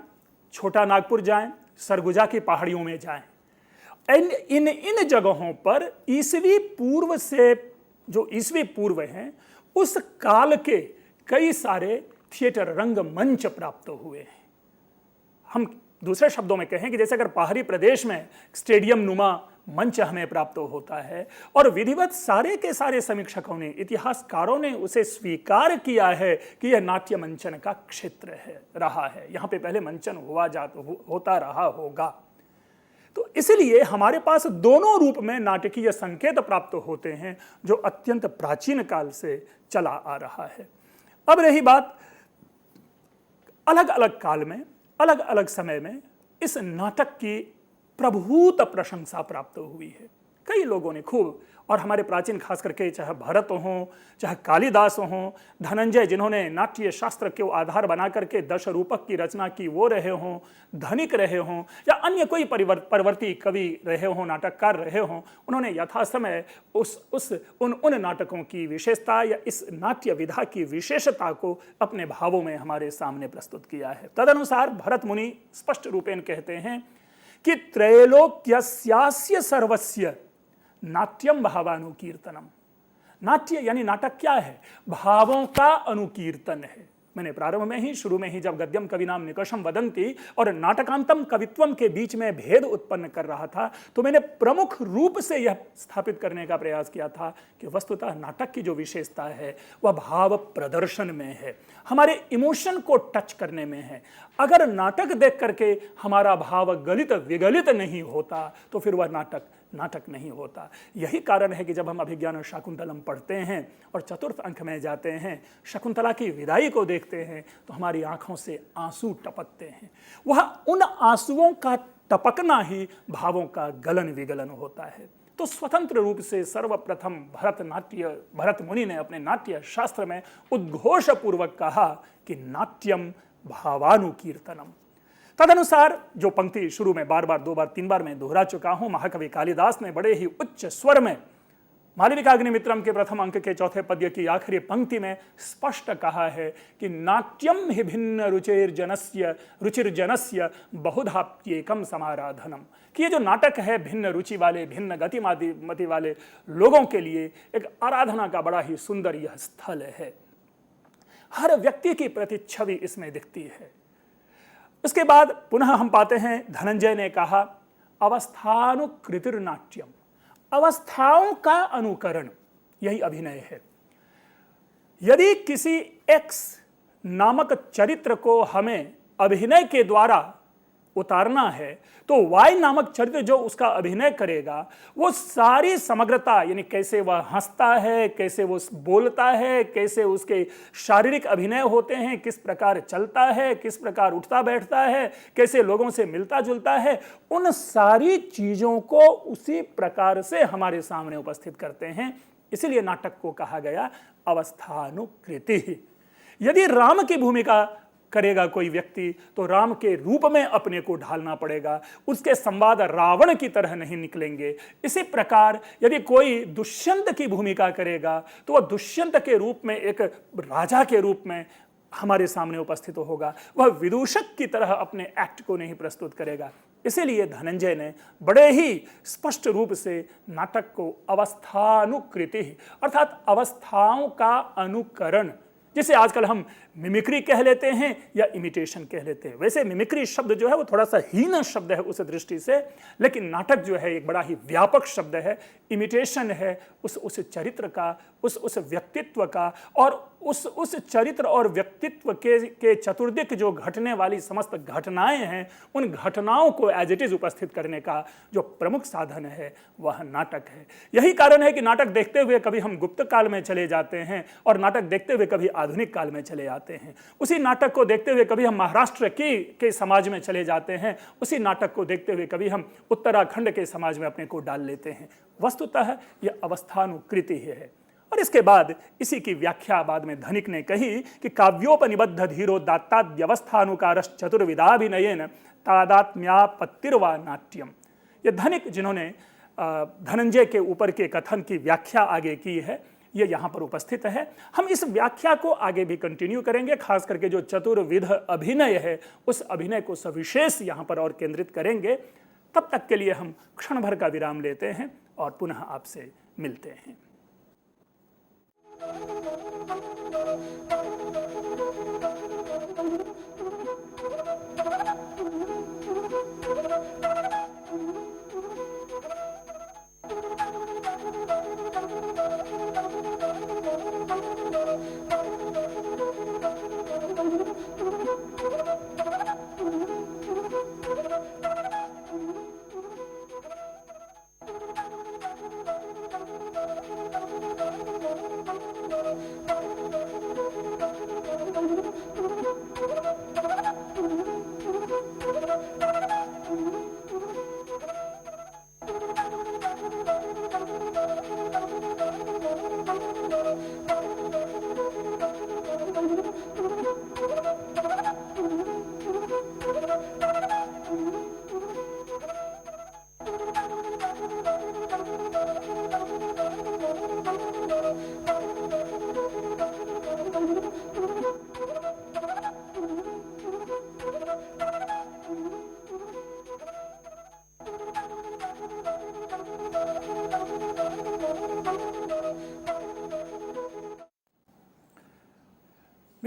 छोटा नागपुर जाएं, सरगुजा की पहाड़ियों में जाएं, इन जगहों पर ईसवी पूर्व से जो ईसवी पूर्व हैं उस काल के कई सारे थिएटर रंगमंच प्राप्त हुए हैं। हम दूसरे शब्दों में कहें कि जैसे अगर पहाड़ी प्रदेश में स्टेडियम नुमा मंच हमें प्राप्त होता है और विधिवत सारे के सारे समीक्षकों ने, इतिहासकारों ने उसे स्वीकार किया है कि यह नाट्य मंचन का क्षेत्र है, रहा है, यहाँ पे पहले मंचन होता रहा होगा। तो इसलिए हमारे पास दोनों रूप में नाटकीय संकेत प्राप्त होते हैं, जो अत्यंत प्राचीन काल से चला आ रहा है। अब रही बात, अलग अलग काल में, अलग अलग समय में इस नाटक की प्रभूत प्रशंसा प्राप्त हुई है। कई लोगों ने खूब, और हमारे प्राचीन खास करके चाहे भरत हों, चाहे कालिदास हों, धनंजय जिन्होंने नाट्य शास्त्र के आधार बना करके 10 रूपक की रचना की वो रहे हों, धनिक रहे हों, या अन्य कोई परिवर्ती कवि रहे हों, नाटककार रहे हों, उन्होंने यथासमय उन नाटकों की विशेषता या इस नाट्य विधा की विशेषता को अपने भावों में हमारे सामने प्रस्तुत किया है। तदनुसार भरत मुनि स्पष्ट रूपेण कहते हैं कि त्रैलोक्यस्यास्य सर्वस्य नाट्यम भावानुकीर्तनम। नाट्य यानी नाटक क्या है? भावों का अनुकीर्तन है। मैंने प्रारंभ में ही, शुरू में ही, जब गद्यम कविनाम निकषम वदंती और नाटकांतम कवित्वम के बीच में भेद उत्पन्न कर रहा था, तो मैंने प्रमुख रूप से यह स्थापित करने का प्रयास किया था कि वस्तुतः नाटक की जो विशेषता है वह भाव प्रदर्शन में है, हमारे इमोशन को टच करने में है। अगर नाटक देख करके हमारा भाव गलित विगलित नहीं होता तो फिर वह नाटक नहीं होता। यही कारण है कि जब हम अभिज्ञान शाकुंतलम पढ़ते हैं और चतुर्थ अंक में जाते हैं, शकुंतला की विदाई को देखते हैं, तो हमारी आंखों से आंसू टपकते हैं। वह उन आंसुओं का टपकना ही भावों का गलन विगलन होता है। तो स्वतंत्र रूप से सर्वप्रथम भरत मुनि ने अपने नाट्य शास्त्र में उद्घोष पूर्वक कहा कि नाट्यम भावानुकीर्तनम। तदनुसार जो पंक्ति शुरू में बार बार, 2 बार, 3 बार मैं दोहरा चुका हूं, महाकवि कालिदास ने बड़े ही उच्च स्वर में मालविकाग्निमित्रम के प्रथम अंक के चौथे पद्य की आखिरी पंक्ति में स्पष्ट कहा है कि नाट्यम ही भिन्न रुचिर्जनस्य बहुधाप्येकम समाराधनम। कि ये जो नाटक है भिन्न रुचि वाले, भिन्न गतिमति वाले लोगों के लिए एक आराधना का बड़ा ही सुंदर यह स्थल है। हर व्यक्ति की प्रतिच्छवि इसमें दिखती है। उसके बाद पुनः हम पाते हैं धनंजय ने कहा अवस्थानुकृतिर्नाट्यम। अवस्थाओं का अनुकरण यही अभिनय है। यदि किसी एक्स नामक चरित्र को हमें अभिनय के द्वारा उतारना है तो वाई नामक चरित्र जो उसका अभिनय करेगा वो सारी समग्रता, यानी कैसे वह हंसता है, कैसे वो बोलता है, कैसे उसके शारीरिक अभिनय होते हैं, किस प्रकार चलता है, किस प्रकार उठता बैठता है, कैसे लोगों से मिलता जुलता है, उन सारी चीजों को उसी प्रकार से हमारे सामने उपस्थित करते हैं। इसीलिए नाटक को कहा गया अवस्थानुकृति। यदि राम की भूमिका करेगा कोई व्यक्ति तो राम के रूप में अपने को ढालना पड़ेगा, उसके संवाद रावण की तरह नहीं निकलेंगे। इसी प्रकार यदि कोई दुष्यंत की भूमिका करेगा तो वह दुष्यंत के रूप में, एक राजा के रूप में हमारे सामने उपस्थित होगा, वह विदूषक की तरह अपने एक्ट को नहीं प्रस्तुत करेगा। इसीलिए धनंजय ने बड़े ही स्पष्ट रूप से नाटक को अवस्थानुकृति अर्थात अवस्थाओं का अनुकरण, जिसे आजकल हम मिमिक्री कह लेते हैं या इमिटेशन कह लेते हैं। वैसे मिमिक्री शब्द जो है वो थोड़ा सा हीन शब्द है उस दृष्टि से, लेकिन नाटक जो है एक बड़ा ही व्यापक शब्द है। इमिटेशन है उस चरित्र का, उस व्यक्तित्व का, और उस चरित्र और व्यक्तित्व के चतुर्दिक जो घटने वाली समस्त घटनाएं हैं, उन घटनाओं को एज इट इज उपस्थित करने का जो प्रमुख साधन है वह नाटक है। यही कारण है कि नाटक देखते हुए कभी हम गुप्त काल में चले जाते हैं और नाटक देखते हुए कभी आधुनिक काल में चले आते हैं। उसी नाटक को देखते हुए कभी हम महाराष्ट्र के समाज में चले जाते हैं, उसी नाटक को देखते हुए कभी हम उत्तराखंड के समाज में अपने को डाल लेते हैं। वस्तुतः यह अवस्थानुकृति है। और इसके बाद इसी की व्याख्या बाद में धनिक ने कही कि काव्योपनिबद्ध धीरो दात्ताद्यवस्थानुकारश्च चतुर्विधाभिनयेन तादात्म्यापत्तिर्वा नाट्यम। ये धनिक जिन्होंने धनंजय के ऊपर के कथन की व्याख्या आगे की है, ये यहाँ पर उपस्थित है। हम इस व्याख्या को आगे भी कंटिन्यू करेंगे, खास करके जो चतुर्विध अभिनय है उस अभिनय को सविशेष यहाँ पर और केंद्रित करेंगे। तब तक के लिए हम क्षण भर का विराम लेते हैं और पुनः आपसे मिलते हैं।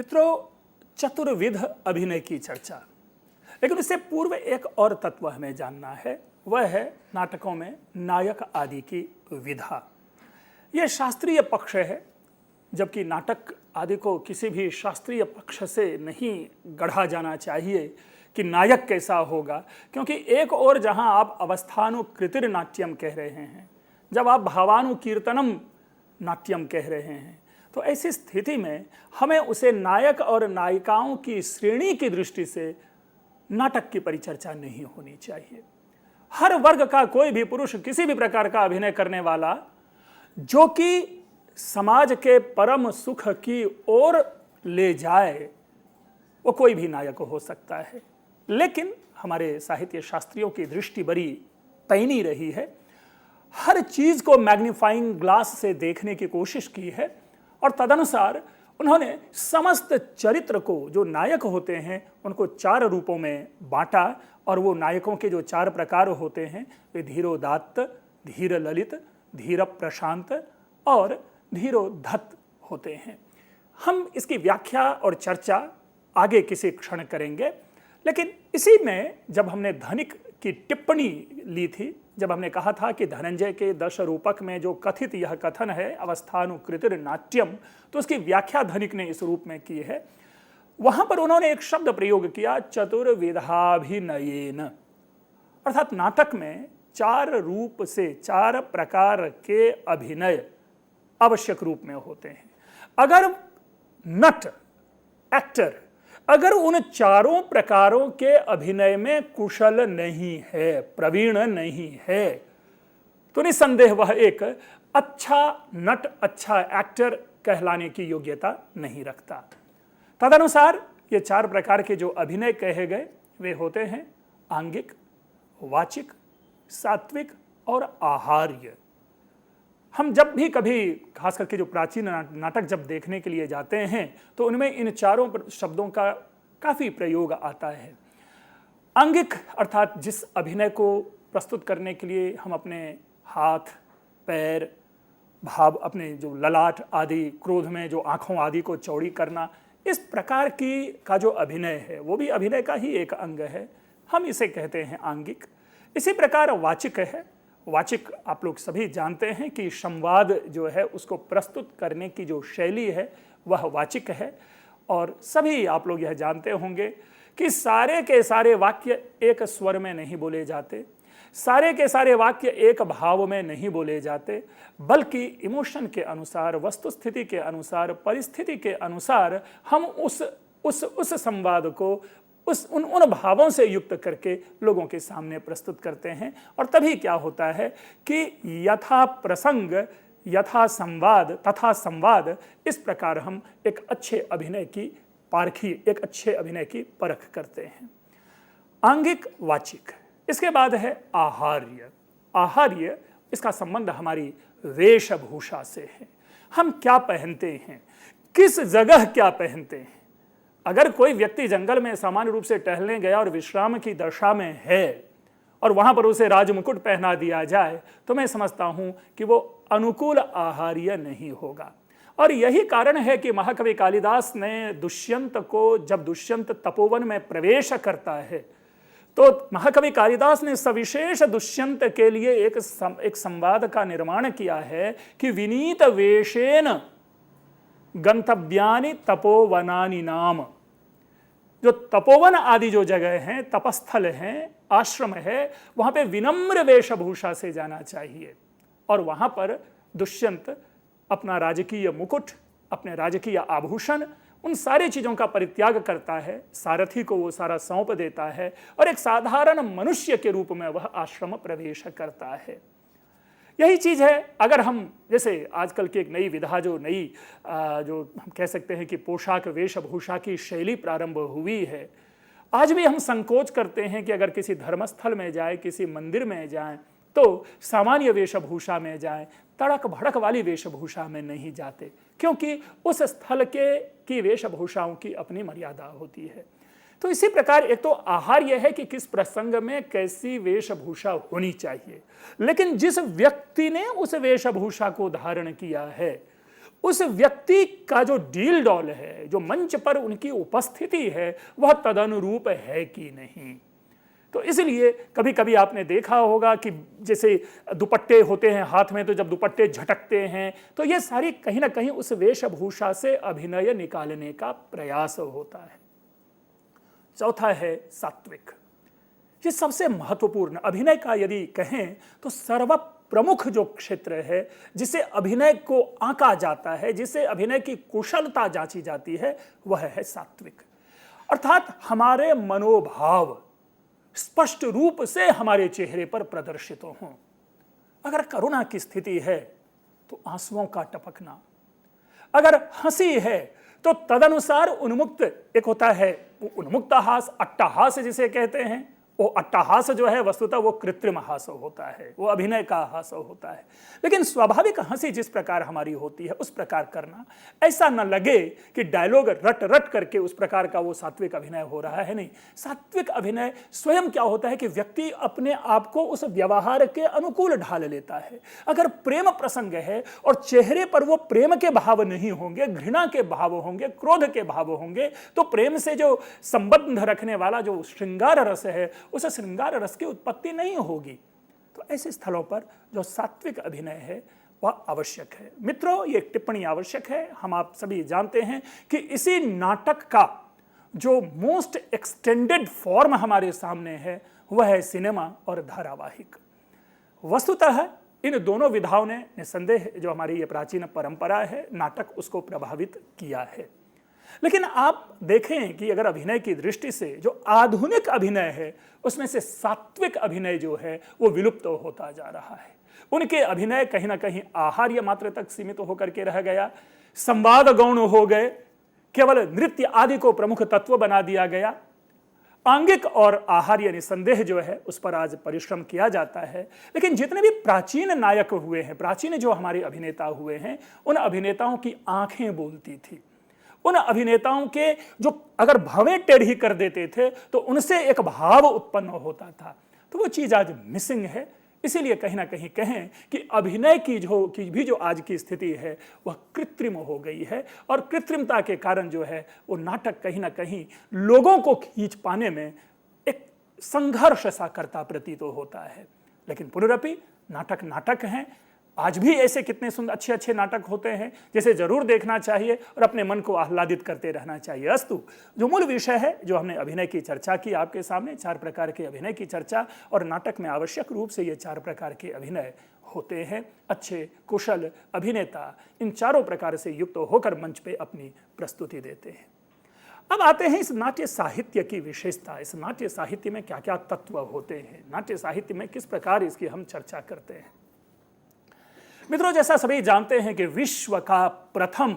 मित्रों, चतुर्विध अभिनय की चर्चा, लेकिन इससे पूर्व एक और तत्व हमें जानना है, वह है नाटकों में नायक आदि की विधा। यह शास्त्रीय पक्ष है, जबकि नाटक आदि को किसी भी शास्त्रीय पक्ष से नहीं गढ़ा जाना चाहिए कि नायक कैसा होगा, क्योंकि एक और जहां आप अवस्थानुकृतिर नाट्यम कह रहे हैं, जब आप भावानुकीर्तनम नाट्यम कह रहे हैं, तो ऐसी स्थिति में हमें उसे नायक और नायिकाओं की श्रेणी की दृष्टि से नाटक की परिचर्चा नहीं होनी चाहिए। हर वर्ग का कोई भी पुरुष किसी भी प्रकार का अभिनय करने वाला जो कि समाज के परम सुख की ओर ले जाए, वो कोई भी नायक हो सकता है। लेकिन हमारे साहित्य शास्त्रियों की दृष्टि बड़ी पैनी रही है, हर चीज को मैग्नीफाइंग ग्लास से देखने की कोशिश की है और तदनुसार उन्होंने समस्त चरित्र को, जो नायक होते हैं, उनको 4 रूपों में बांटा। और वो नायकों के जो 4 प्रकार होते हैं वे धीरोदात्त, धीर ललित, धीर प्रशांत और धीरोधत्त होते हैं। हम इसकी व्याख्या और चर्चा आगे किसी क्षण करेंगे, लेकिन इसी में जब हमने धनिक की टिप्पणी ली थी, जब हमने कहा था कि धनंजय के 10 रूपक में जो कथित यह कथन है अवस्थानुकृतिर नाट्यम, तो उसकी व्याख्या धनिक ने इस रूप में की है। वहां पर उन्होंने एक शब्द प्रयोग किया, चतुर्विधाभिनयेन, अर्थात नाटक में 4 रूप से 4 प्रकार के अभिनय आवश्यक रूप में होते हैं। अगर नट, एक्टर, अगर उन 4 प्रकारों के अभिनय में कुशल नहीं है, प्रवीण नहीं है, तो निसंदेह वह एक अच्छा नट, अच्छा एक्टर कहलाने की योग्यता नहीं रखता। तदनुसार ये 4 प्रकार के जो अभिनय कहे गए वे होते हैं आंगिक, वाचिक, सात्विक और आहार्य। हम जब भी कभी खास करके जो प्राचीन नाटक जब देखने के लिए जाते हैं तो उनमें इन 4 शब्दों का काफी प्रयोग आता है। आंगिक अर्थात जिस अभिनय को प्रस्तुत करने के लिए हम अपने हाथ, पैर, भाव, अपने जो ललाट आदि, क्रोध में जो आंखों आदि को चौड़ी करना, इस प्रकार की का जो अभिनय है वो भी अभिनय का ही एक अंग है, हम इसे कहते हैं आंगिक। इसी प्रकार वाचिक है। वाचिक आप लोग सभी जानते हैं कि संवाद जो है उसको प्रस्तुत करने की जो शैली है वह वाचिक है। और सभी आप लोग यह जानते होंगे कि सारे के सारे वाक्य एक स्वर में नहीं बोले जाते, सारे के सारे वाक्य एक भाव में नहीं बोले जाते, बल्कि इमोशन के अनुसार, वस्तुस्थिति के अनुसार, परिस्थिति के अनुसार हम उस संवाद को उन भावों से युक्त करके लोगों के सामने प्रस्तुत करते हैं। और तभी क्या होता है कि यथा प्रसंग, यथा संवाद तथा संवाद, इस प्रकार हम एक अच्छे अभिनय की पारखी, एक अच्छे अभिनय की परख करते हैं। आंगिक, वाचिक। इसके बाद है आहार्य। आहार्य, इसका संबंध हमारी वेशभूषा से है। हम क्या पहनते हैं, किस जगह क्या पहनते हैं। अगर कोई व्यक्ति जंगल में सामान्य रूप से टहलने गया और विश्राम की दशा में है और वहां पर उसे राजमुकुट पहना दिया जाए, तो मैं समझता हूं कि वो अनुकूल आहार्य नहीं होगा। और यही कारण है कि महाकवि कालिदास ने दुष्यंत को, जब दुष्यंत तपोवन में प्रवेश करता है, तो महाकवि कालिदास ने सविशेष दुष्यंत के लिए एक संवाद का निर्माण किया है कि विनीत वेशेन गंतव्यानि तपोवनानि नाम। जो तपोवन आदि जो जगह हैं, तपस्थल हैं, आश्रम है, वहां पे विनम्र वेशभूषा से जाना चाहिए। और वहां पर दुष्यंत अपना राजकीय मुकुट, अपने राजकीय आभूषण, उन सारी चीजों का परित्याग करता है, सारथी को वो सारा सौंप देता है और एक साधारण मनुष्य के रूप में वह आश्रम प्रवेश करता है। यही चीज है। अगर हम जैसे आजकल की एक नई विधा, जो हम कह सकते हैं कि पोशाक वेशभूषा की शैली प्रारंभ हुई है, आज भी हम संकोच करते हैं कि अगर किसी धर्मस्थल में जाए, किसी मंदिर में जाएं, तो सामान्य वेशभूषा में जाएं, तड़क भड़क वाली वेशभूषा में नहीं जाते, क्योंकि उस स्थल की वेशभूषाओं की अपनी मर्यादा होती है। तो इसी प्रकार एक तो आहार यह है कि किस प्रसंग में कैसी वेशभूषा होनी चाहिए, लेकिन जिस व्यक्ति ने उस वेशभूषा को धारण किया है उस व्यक्ति का जो डील डॉल है, जो मंच पर उनकी उपस्थिति है, वह तदनुरूप है कि नहीं। तो इसलिए कभी कभी आपने देखा होगा कि जैसे दुपट्टे होते हैं हाथ में, तो जब दुपट्टे झटकते हैं तो ये सारी कहीं ना कहीं उस वेशभूषा से अभिनय निकालने का प्रयास होता है। चौथा है सात्विक। ये सबसे महत्वपूर्ण अभिनय का यदि कहें तो सर्व प्रमुख जो क्षेत्र है जिसे अभिनय को आंका जाता है, जिसे अभिनय की कुशलता जांची जाती है, वह है सात्विक। अर्थात हमारे मनोभाव स्पष्ट रूप से हमारे चेहरे पर प्रदर्शित हों। अगर करुणा की स्थिति है तो आंसुओं का टपकना, अगर हंसी है तो तदनुसार उन्मुक्त, एक होता है उन्मुक्त हास, अट्टहास जिसे कहते हैं, वो अट्टहास जो है वस्तुतः वो कृत्रिम हास होता है, वो अभिनय का हास होता है। लेकिन स्वाभाविक हंसी जिस प्रकार हमारी होती है उस प्रकार करना, ऐसा न लगे कि डायलॉग रट रट करके उस प्रकार का वो सात्विक अभिनय हो रहा है। नहीं, सात्विक अभिनय स्वयं क्या होता है कि व्यक्ति अपने आप को उस व्यवहार के अनुकूल ढाल लेता है। अगर प्रेम प्रसंग है और चेहरे पर वो प्रेम के भाव नहीं होंगे, घृणा के भाव होंगे, क्रोध के भाव होंगे, तो प्रेम से जो संबंध रखने वाला जो श्रृंगार रस है, उस श्रृंगार रस की उत्पत्ति नहीं होगी। तो ऐसे स्थलों पर जो सात्विक अभिनय है वह आवश्यक है। मित्रों, ये टिप्पणी आवश्यक है। हम आप सभी जानते हैं कि इसी नाटक का जो मोस्ट एक्सटेंडेड फॉर्म हमारे सामने है वह है सिनेमा और धारावाहिक। वस्तुतः इन दोनों विधाओं ने निसंदेह जो हमारी ये प्राचीन परंपरा है, नाटक, उसको प्रभावित किया है। लेकिन आप देखें कि अगर अभिनय की दृष्टि से जो आधुनिक अभिनय है उसमें से सात्विक अभिनय जो है वो विलुप्त होता जा रहा है। उनके अभिनय कहीं ना कहीं आहार्य मात्र तक सीमित होकर के रह गया, संवाद गौण हो गए, केवल नृत्य आदि को प्रमुख तत्व बना दिया गया। आंगिक और आहार्य निसंदेह जो है उस पर आज परिश्रम किया जाता है। लेकिन जितने भी प्राचीन नायक हुए हैं, प्राचीन जो हमारे अभिनेता हुए हैं, उन अभिनेताओं की आंखें बोलती थी। उन अभिनेताओं के जो अगर भवें टेढ़ी कर देते थे तो उनसे एक भाव उत्पन्न होता था। तो वो चीज आज मिसिंग है। इसीलिए कहीं ना कहीं कहें कि अभिनय की जो आज की स्थिति है वह कृत्रिम हो गई है, और कृत्रिमता के कारण जो है वो नाटक कहीं ना कहीं लोगों को खींच पाने में एक संघर्ष सा करता प्रतीत होता है। लेकिन पुनरपि नाटक नाटक हैं। आज भी ऐसे कितने सुंदर अच्छे अच्छे नाटक होते हैं जिसे जरूर देखना चाहिए और अपने मन को आह्लादित करते रहना चाहिए। अस्तु, जो मूल विषय है, जो हमने अभिनय की चर्चा की आपके सामने, 4 प्रकार के अभिनय की चर्चा, और नाटक में आवश्यक रूप से ये 4 प्रकार के अभिनय होते हैं। अच्छे कुशल अभिनेता इन चारों प्रकार से युक्त होकर मंच पे अपनी प्रस्तुति देते हैं। अब आते हैं इस नाट्य साहित्य की विशेषता। इस नाट्य साहित्य में क्या क्या तत्व होते हैं, नाट्य साहित्य में किस प्रकार इसकी हम चर्चा करते हैं। मित्रों, जैसा सभी जानते हैं कि विश्व का प्रथम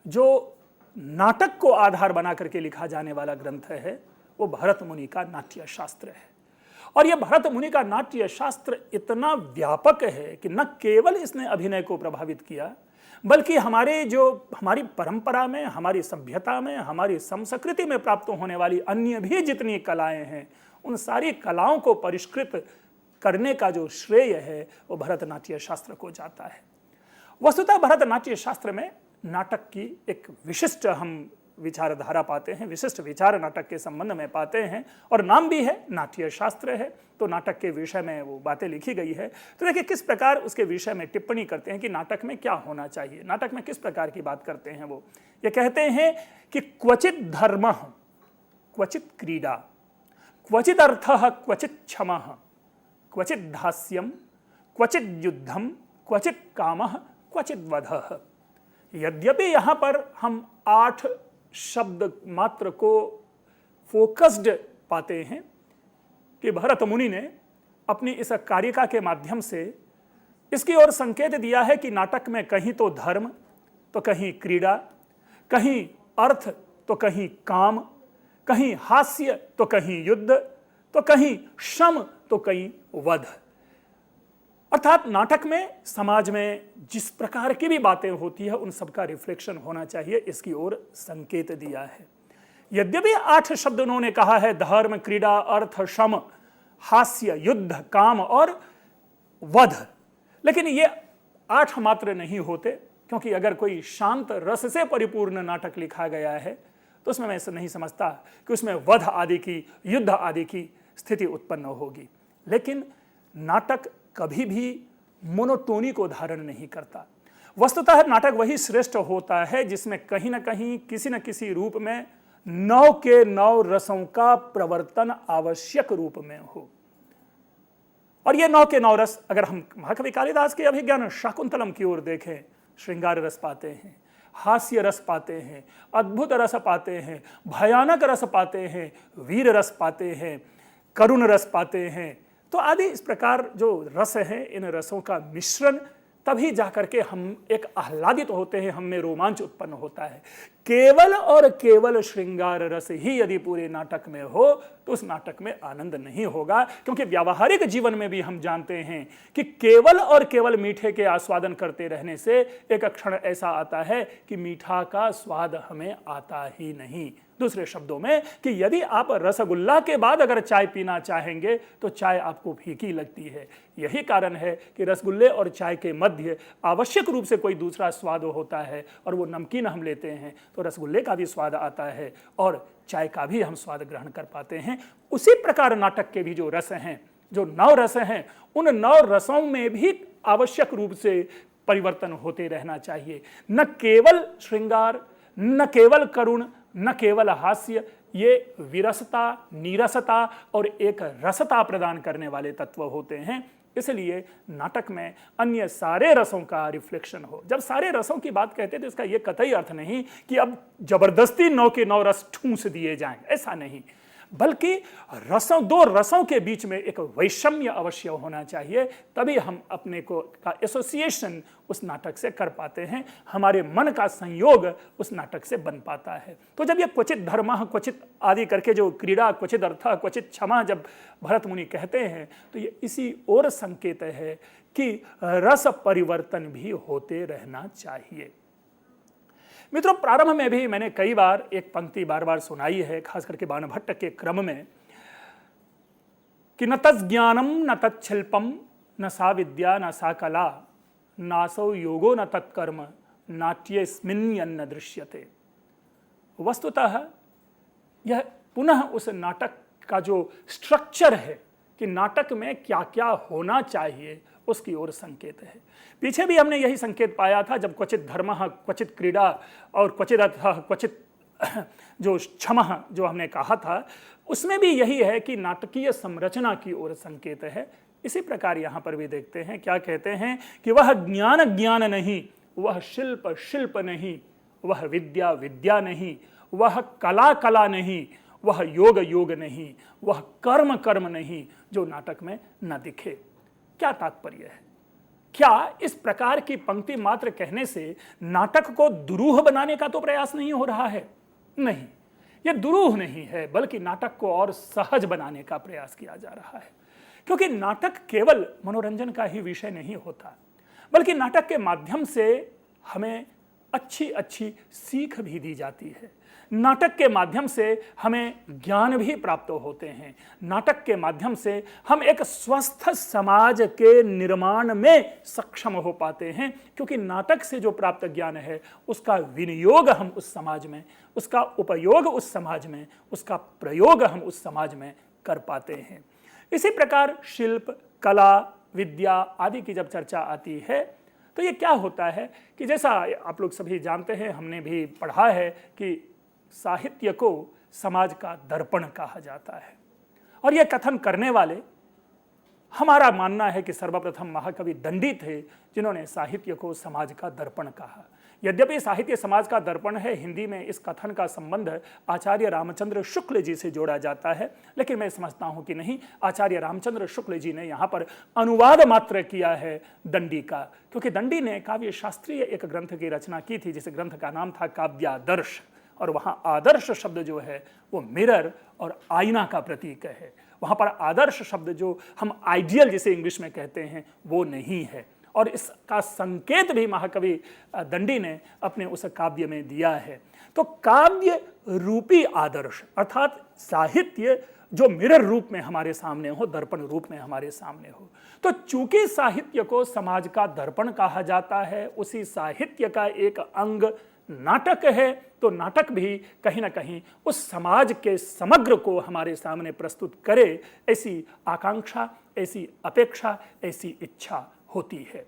जो नाटक को आधार बना करके लिखा जाने वाला ग्रंथ है वो भरत मुनि का नाट्य शास्त्र है। और यह भरत मुनि का नाट्य शास्त्र इतना व्यापक है कि न केवल इसने अभिनय को प्रभावित किया, बल्कि हमारी परंपरा में, हमारी सभ्यता में, हमारी संस्कृति में प्राप्त होने वाली अन्य भी जितनी कलाएं हैं, उन सारी कलाओं को परिष्कृत करने का जो श्रेय है वो भरतनाट्य शास्त्र को जाता है। वस्तुतः भरतनाट्य शास्त्र में नाटक की एक विशिष्ट हम विचारधारा पाते हैं, विशिष्ट विचार नाटक के संबंध में पाते हैं, और नाम भी है नाट्य शास्त्र है। तो नाटक के विषय में वो बातें लिखी गई है। तो देखिए किस प्रकार उसके विषय में टिप्पणी करते हैं कि नाटक में क्या होना चाहिए, नाटक में किस प्रकार की बात करते हैं। वो ये कहते हैं कि क्वचित धर्म, क्वचित क्रीड़ा, क्वचित अर्थ, क्वचित क्षम, क्वचित धास्यम, क्वचित युद्धम, क्वचित कामः, क्वचित वधः। यद्यपि यहाँ पर हम 8 शब्द मात्र को फोकस्ड पाते हैं कि भरत मुनि ने अपनी इस कारिका के माध्यम से इसकी ओर संकेत दिया है कि नाटक में कहीं तो धर्म तो कहीं क्रीड़ा, कहीं अर्थ तो कहीं काम, कहीं हास्य तो कहीं युद्ध, तो कहीं श्रम तो कहीं वध। अर्थात नाटक में, समाज में जिस प्रकार की भी बातें होती है उन सबका रिफ्लेक्शन होना चाहिए, इसकी ओर संकेत दिया है। यद्यपि 8 शब्द उन्होंने कहा है, धर्म, क्रीड़ा, अर्थ, श्रम, हास्य, युद्ध, काम और वध, लेकिन ये 8 मात्र नहीं होते। क्योंकि अगर कोई शांत रस से परिपूर्ण नाटक लिखा गया है तो उसमें मैं नहीं समझता कि उसमें वध आदि की, युद्ध आदि की स्थिति उत्पन्न होगी। लेकिन नाटक कभी भी मोनोटोनी को धारण नहीं करता। वस्तुतः नाटक वही श्रेष्ठ होता है जिसमें कहीं ना कहीं किसी न किसी रूप में 9 के 9 रसों का प्रवर्तन आवश्यक रूप में हो। और ये 9 के 9 रस अगर हम महाकवि कालिदास के अभिज्ञान शाकुंतलम की ओर देखें, श्रृंगार रस पाते हैं, हास्य रस पाते हैं, अद्भुत रस पाते हैं, भयानक रस पाते हैं, वीर रस पाते हैं, करुण रस पाते हैं। तो आदि इस प्रकार जो रस हैं, इन रसों का मिश्रण तभी जाकर के हम एक आह्लादित होते हैं, हम में रोमांच उत्पन्न होता है। केवल और केवल श्रृंगार रस ही यदि पूरे नाटक में हो तो उस नाटक में आनंद नहीं होगा, क्योंकि व्यावहारिक जीवन में भी हम जानते हैं कि केवल और केवल मीठे के आस्वादन करते रहने से एक क्षण ऐसा आता है कि मीठा का स्वाद हमें आता ही नहीं। दूसरे शब्दों में कि यदि आप रसगुल्ला के बाद अगर चाय पीना चाहेंगे तो चाय आपको फीकी लगती है। यही कारण है कि रसगुल्ले और चाय के मध्य आवश्यक रूप से कोई दूसरा स्वाद होता है, और वो नमकीन हम लेते हैं तो रसगुल्ले का भी स्वाद आता है और चाय का भी हम स्वाद ग्रहण कर पाते हैं। उसी प्रकार नाटक के भी जो रस हैं, जो 9 रस हैं, उन 9 रसों में भी आवश्यक रूप से परिवर्तन होते रहना चाहिए। न केवल श्रृंगार, न केवल करुण, न केवल हास्य, ये विरसता, नीरसता और एक रसता प्रदान करने वाले तत्व होते हैं। इसलिए नाटक में अन्य सारे रसों का रिफ्लेक्शन हो। जब सारे रसों की बात कहते हैं तो इसका यह कतई अर्थ नहीं कि अब जबरदस्ती 9 के 9 रस ठूंस दिए जाएं, ऐसा नहीं, बल्कि रसों, 2 रसों के बीच में एक वैषम्य अवश्य होना चाहिए, तभी हम अपने को का एसोसिएशन उस नाटक से कर पाते हैं, हमारे मन का संयोग उस नाटक से बन पाता है। तो जब ये क्वचित धर्मः क्वचित आदि करके जो क्रीड़ा, क्वचित अर्थः क्वचित क्षमा जब भरत मुनि कहते हैं तो ये इसी ओर संकेत है कि रस परिवर्तन भी होते रहना चाहिए। मित्रों, प्रारंभ में भी मैंने कई बार एक पंक्ति बार बार सुनाई है, खास करके बाणभट्ट के क्रम में, कि न तज्ज्ञानम न तच्छिल्पम न सा विद्या न सा कला नासौ योगो न तत्कर्म नाट्यस्मिन्यन्न दृश्यते। वस्तुतः यह पुनः उस नाटक का जो स्ट्रक्चर है कि नाटक में क्या क्या होना चाहिए उसकी ओर संकेत है। पीछे भी हमने यही संकेत पाया था जब क्वचित धर्मः क्वचित क्रीड़ा और क्वचित अर्थः क्वचित जो क्षमः जो हमने कहा था, उसमें भी यही है कि नाटकीय संरचना की ओर संकेत है। इसी प्रकार यहाँ पर भी देखते हैं, क्या कहते हैं कि वह ज्ञान ज्ञान नहीं, वह शिल्प शिल्प नहीं, वह विद्या विद्या नहीं, वह कला कला नहीं, वह योग योग नहीं, वह कर्म कर्म नहीं, जो नाटक में न दिखे। क्या तात्पर्य है? क्या इस प्रकार की पंक्ति मात्र कहने से नाटक को दुरूह बनाने का तो प्रयास नहीं हो रहा है? नहीं, यह दुरूह नहीं है, बल्कि नाटक को और सहज बनाने का प्रयास किया जा रहा है। क्योंकि नाटक केवल मनोरंजन का ही विषय नहीं होता, बल्कि नाटक के माध्यम से हमें अच्छी अच्छी सीख भी दी जाती है। नाटक के माध्यम से हमें ज्ञान भी प्राप्त होते हैं। नाटक के माध्यम से हम एक स्वस्थ समाज के निर्माण में सक्षम हो पाते हैं, क्योंकि नाटक से जो प्राप्त ज्ञान है उसका विनियोग हम उस समाज में, उसका उपयोग उस समाज में, उसका प्रयोग हम उस समाज में कर पाते हैं। इसी प्रकार शिल्प, कला, विद्या आदि की जब चर्चा आती है तो ये क्या होता है कि जैसा आप लोग सभी जानते हैं, हमने भी पढ़ा है कि साहित्य को समाज का दर्पण कहा जाता है। और यह कथन करने वाले, हमारा मानना है कि सर्वप्रथम महाकवि दंडी थे, जिन्होंने साहित्य को समाज का दर्पण कहा। यद्यपि साहित्य समाज का दर्पण है, हिंदी में इस कथन का संबंध आचार्य रामचंद्र शुक्ल जी से जोड़ा जाता है, लेकिन मैं समझता हूं कि नहीं, आचार्य रामचंद्र शुक्ल जी ने यहाँ पर अनुवाद मात्र किया है दंडी का, क्योंकि दंडी ने काव्य शास्त्रीय एक ग्रंथ की रचना की थी, जिस ग्रंथ का नाम था काव्यादर्श। और वहाँ आदर्श शब्द जो है वो मिरर और आईना का प्रतीक है। वहाँ पर आदर्श शब्द जो हम आइडियल जिसे इंग्लिश में कहते हैं वो नहीं है। और इसका संकेत भी महाकवि दंडी ने अपने उस काव्य में दिया है। तो काव्य रूपी आदर्श अर्थात साहित्य जो मिरर रूप में हमारे सामने हो, दर्पण रूप में हमारे सामने हो, तो चूंकि साहित्य को समाज का दर्पण कहा जाता है, उसी साहित्य का एक अंग नाटक है, तो नाटक भी कहीं ना कहीं उस समाज के समग्र को हमारे सामने प्रस्तुत करे, ऐसी आकांक्षा, ऐसी अपेक्षा, ऐसी इच्छा होती है।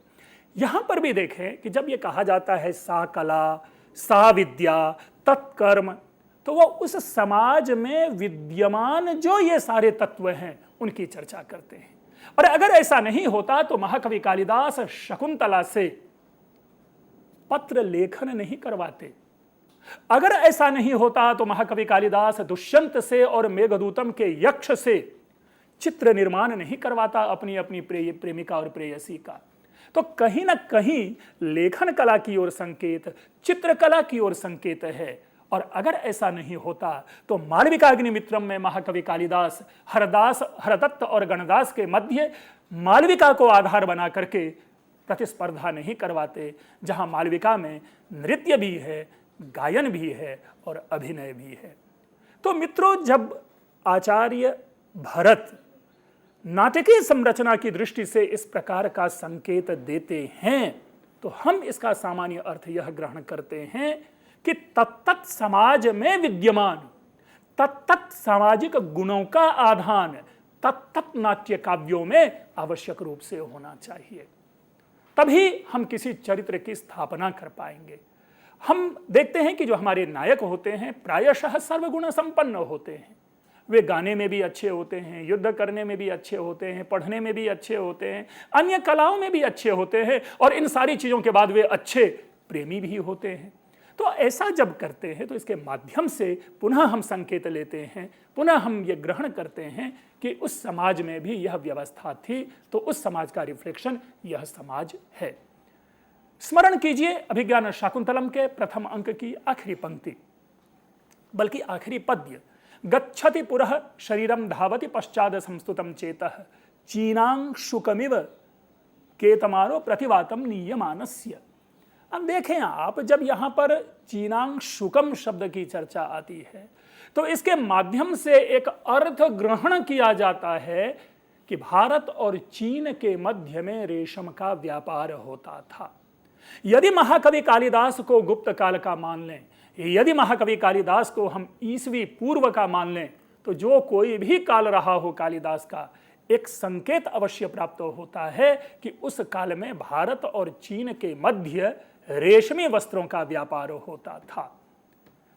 यहां पर भी देखें कि जब ये कहा जाता है सा कला, सा विद्या, तत्कर्म, तो वो उस समाज में विद्यमान जो ये सारे तत्व हैं उनकी चर्चा करते हैं। और अगर ऐसा नहीं होता तो महाकवि कालिदास शकुंतला से पत्र लेखन नहीं करवाते। अगर ऐसा नहीं होता तो महाकवि कालिदास दुष्यंत से और मेघदूतम के यक्ष से चित्र निर्माण नहीं करवाता अपनी अपनी प्रेमिका और प्रेयसी का। तो कहीं ना कहीं लेखन कला की ओर संकेत, चित्रकला की ओर संकेत है। और अगर ऐसा नहीं होता तो मालविकाग्निमित्रम में महाकवि कालिदास हरदत्त और गणदास के मध्य मालविका को आधार बना करके प्रतिस्पर्धा नहीं करवाते, जहां मालविका में नृत्य भी है, गायन भी है और अभिनय भी है। तो मित्रों, जब आचार्य भरत नाटकीय संरचना की दृष्टि से इस प्रकार का संकेत देते हैं तो हम इसका सामान्य अर्थ यह ग्रहण करते हैं कि तत्त समाज में विद्यमान तत्त सामाजिक गुणों का आधान तत्त नाट्य काव्यों में आवश्यक रूप से होना चाहिए, तभी हम किसी चरित्र की स्थापना कर पाएंगे। हम देखते हैं कि जो हमारे नायक होते हैं प्रायशः सर्वगुण संपन्न होते हैं। वे गाने में भी अच्छे होते हैं, युद्ध करने में भी अच्छे होते हैं, पढ़ने में भी अच्छे होते हैं, अन्य कलाओं में भी अच्छे होते हैं, और इन सारी चीजों के बाद वे अच्छे प्रेमी भी होते हैं। तो ऐसा जब करते हैं तो इसके माध्यम से पुनः हम संकेत लेते हैं, पुनः हम ये ग्रहण करते हैं कि उस समाज में भी यह व्यवस्था थी, तो उस समाज का रिफ्लेक्शन यह समाज है। स्मरण कीजिए अभिज्ञान शाकुंतलम के प्रथम अंक की आखिरी पंक्ति, बल्कि आखिरी पद्य, गच्छति पुरः शरीरम धावति पश्चाद संस्तुतम चेतः चीनांशुकमिव केतमानो प्रतिवातम नीयमानस्य। अब देखें आप, जब यहां पर चीनांशुकम शब्द की चर्चा आती है तो इसके माध्यम से एक अर्थ ग्रहण किया जाता है कि भारत और चीन के मध्य में रेशम का व्यापार होता था। यदि महाकवि कालिदास को गुप्त काल का मान लें, यदि महाकवि कालिदास को हम ईसवी पूर्व का मान लें, तो जो कोई भी काल रहा हो कालिदास का, एक संकेत अवश्य प्राप्त होता है कि उस काल में भारत और चीन के मध्य रेशमी वस्त्रों का व्यापार होता था।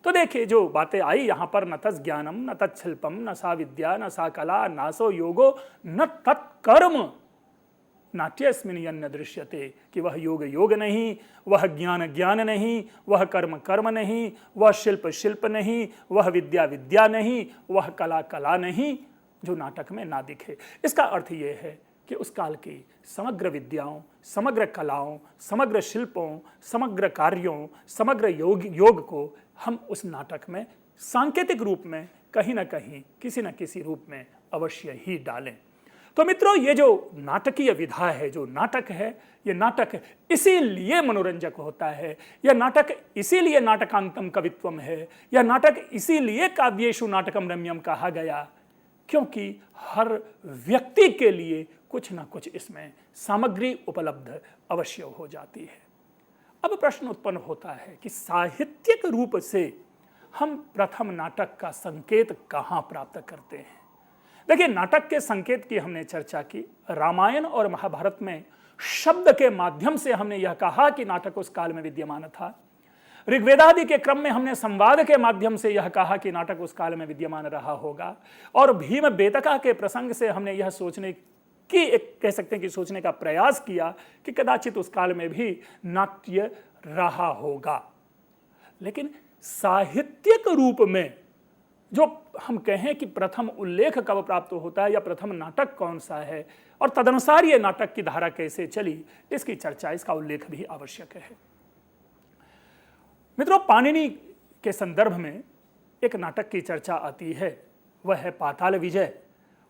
तो देखिए जो बातें आई यहां पर, न तस् ज्ञानम न तत्शिल्पम न सा विद्या न सा कला नासो योगो न तत्कर्म नाट्यस्मिन् यन्न दृश्यते, कि वह योग योग नहीं, वह ज्ञान ज्ञान नहीं, वह कर्म कर्म नहीं, वह शिल्प शिल्प नहीं, वह विद्या विद्या नहीं, वह कला कला नहीं, जो नाटक में ना दिखे। इसका अर्थ यह है कि उस काल की समग्र विद्याओं, समग्र कलाओं, समग्र शिल्पों, समग्र कार्यों, समग्र योग को हम उस नाटक में सांकेतिक रूप में कहीं ना कहीं किसी न किसी रूप में अवश्य ही डालें। तो मित्रों, ये जो नाटकीय विधा है, जो नाटक है, ये नाटक इसीलिए मनोरंजक होता है, यह नाटक इसीलिए नाटकांतम कवित्वम है, यह नाटक इसीलिए काव्येषु नाटकम रम्यम कहा गया, क्योंकि हर व्यक्ति के लिए कुछ ना कुछ इसमें सामग्री उपलब्ध अवश्य हो जाती है। अब प्रश्न उत्पन्न होता है कि साहित्यिक रूप से हम प्रथम नाटक का संकेत कहाँ प्राप्त करते हैं। देखिए, नाटक के संकेत की हमने चर्चा की। रामायण और महाभारत में शब्द के माध्यम से हमने यह कहा कि नाटक उस काल में विद्यमान था। ऋग्वेदादि के क्रम में हमने संवाद के माध्यम से यह कहा कि नाटक उस काल में विद्यमान रहा होगा। और भीम बेतका के प्रसंग से हमने यह सोचने की, एक कह सकते हैं कि सोचने का प्रयास किया कि कदाचित उस काल में भी नाट्य रहा होगा। लेकिन साहित्यिक रूप में जो हम कहें कि प्रथम उल्लेख कब प्राप्त होता है या प्रथम नाटक कौन सा है और तदनुसार ये नाटक की धारा कैसे चली, इसकी चर्चा, इसका उल्लेख भी आवश्यक है। मित्रों, पाणिनि के संदर्भ में एक नाटक की चर्चा आती है, वह है पाताल विजय।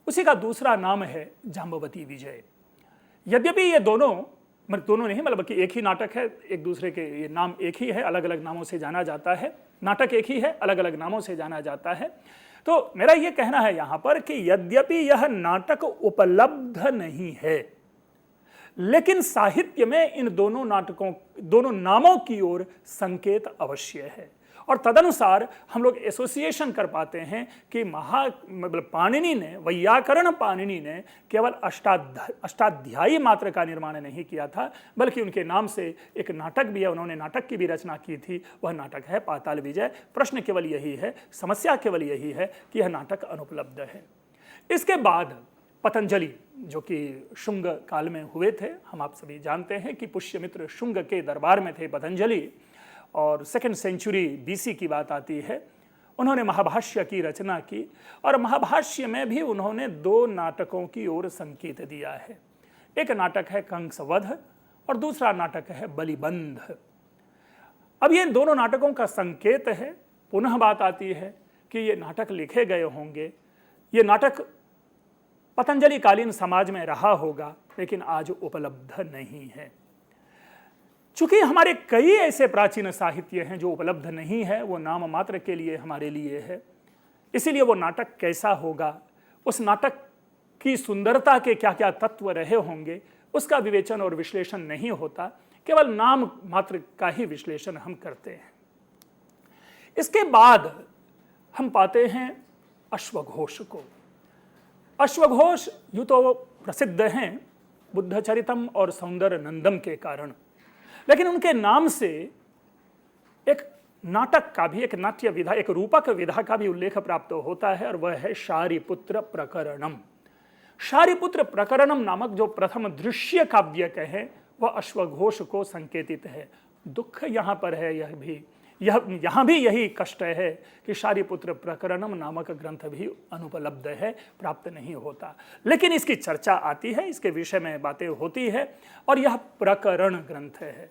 उसी का दूसरा नाम है जाम्बवती विजय। यद्यपि ये दोनों मतलब दोनों नहीं, मतलब कि एक ही नाटक है, एक दूसरे के ये नाम एक ही है, अलग अलग नामों से जाना जाता है। नाटक एक ही है, अलग अलग नामों से जाना जाता है। तो मेरा ये कहना है यहां पर कि यद्यपि यह नाटक उपलब्ध नहीं है, लेकिन साहित्य में इन दोनों नामों की ओर संकेत अवश्य है, और तदनुसार हम लोग एसोसिएशन कर पाते हैं कि मतलब पाणिनि ने, वैयाकरण पाणिनि ने केवल अष्टाध्यायी मात्र का निर्माण नहीं किया था, बल्कि उनके नाम से एक नाटक भी है, उन्होंने नाटक की भी रचना की थी। वह नाटक है पाताल विजय। प्रश्न केवल यही है, समस्या केवल यही है कि यह नाटक अनुपलब्ध है। इसके बाद पतंजलि, जो कि शुंग काल में हुए थे, हम आप सभी जानते हैं कि पुष्यमित्र शुंग के दरबार में थे पतंजलि, और 2nd सेंचुरी BC की बात आती है। उन्होंने महाभाष्य की रचना की, और महाभाष्य में भी उन्होंने 2 नाटकों की ओर संकेत दिया है। एक नाटक है कंसवध और दूसरा नाटक है बलिबंध। अब ये दोनों नाटकों का संकेत है। पुनः बात आती है कि ये नाटक लिखे गए होंगे, ये नाटक पतंजलि कालीन समाज में रहा होगा, लेकिन आज उपलब्ध नहीं है। चूंकि हमारे कई ऐसे प्राचीन साहित्य हैं जो उपलब्ध नहीं है, वो नाम मात्र के लिए हमारे लिए है, इसीलिए वो नाटक कैसा होगा, उस नाटक की सुंदरता के क्या क्या तत्व रहे होंगे, उसका विवेचन और विश्लेषण नहीं होता, केवल नाम मात्र का ही विश्लेषण हम करते हैं। इसके बाद हम पाते हैं अश्वघोष को। अश्वघोष यूं तो प्रसिद्ध हैं बुद्धचरितम और सौंदर्य नंदम के कारण, लेकिन उनके नाम से एक नाटक का भी, एक नाट्य विधा, एक रूपक विधा का भी उल्लेख प्राप्त होता है, और वह है शारिपुत्र प्रकरणम। शारिपुत्र प्रकरणम नामक जो प्रथम दृश्य काव्य कहे, वह अश्वघोष को संकेतित है। दुख यहां पर है, यहां भी यही कष्ट है कि शारिपुत्र प्रकरणम नामक ग्रंथ भी अनुपलब्ध है, प्राप्त नहीं होता। लेकिन इसकी चर्चा आती है, इसके विषय में बातें होती है, और यह प्रकरण ग्रंथ है।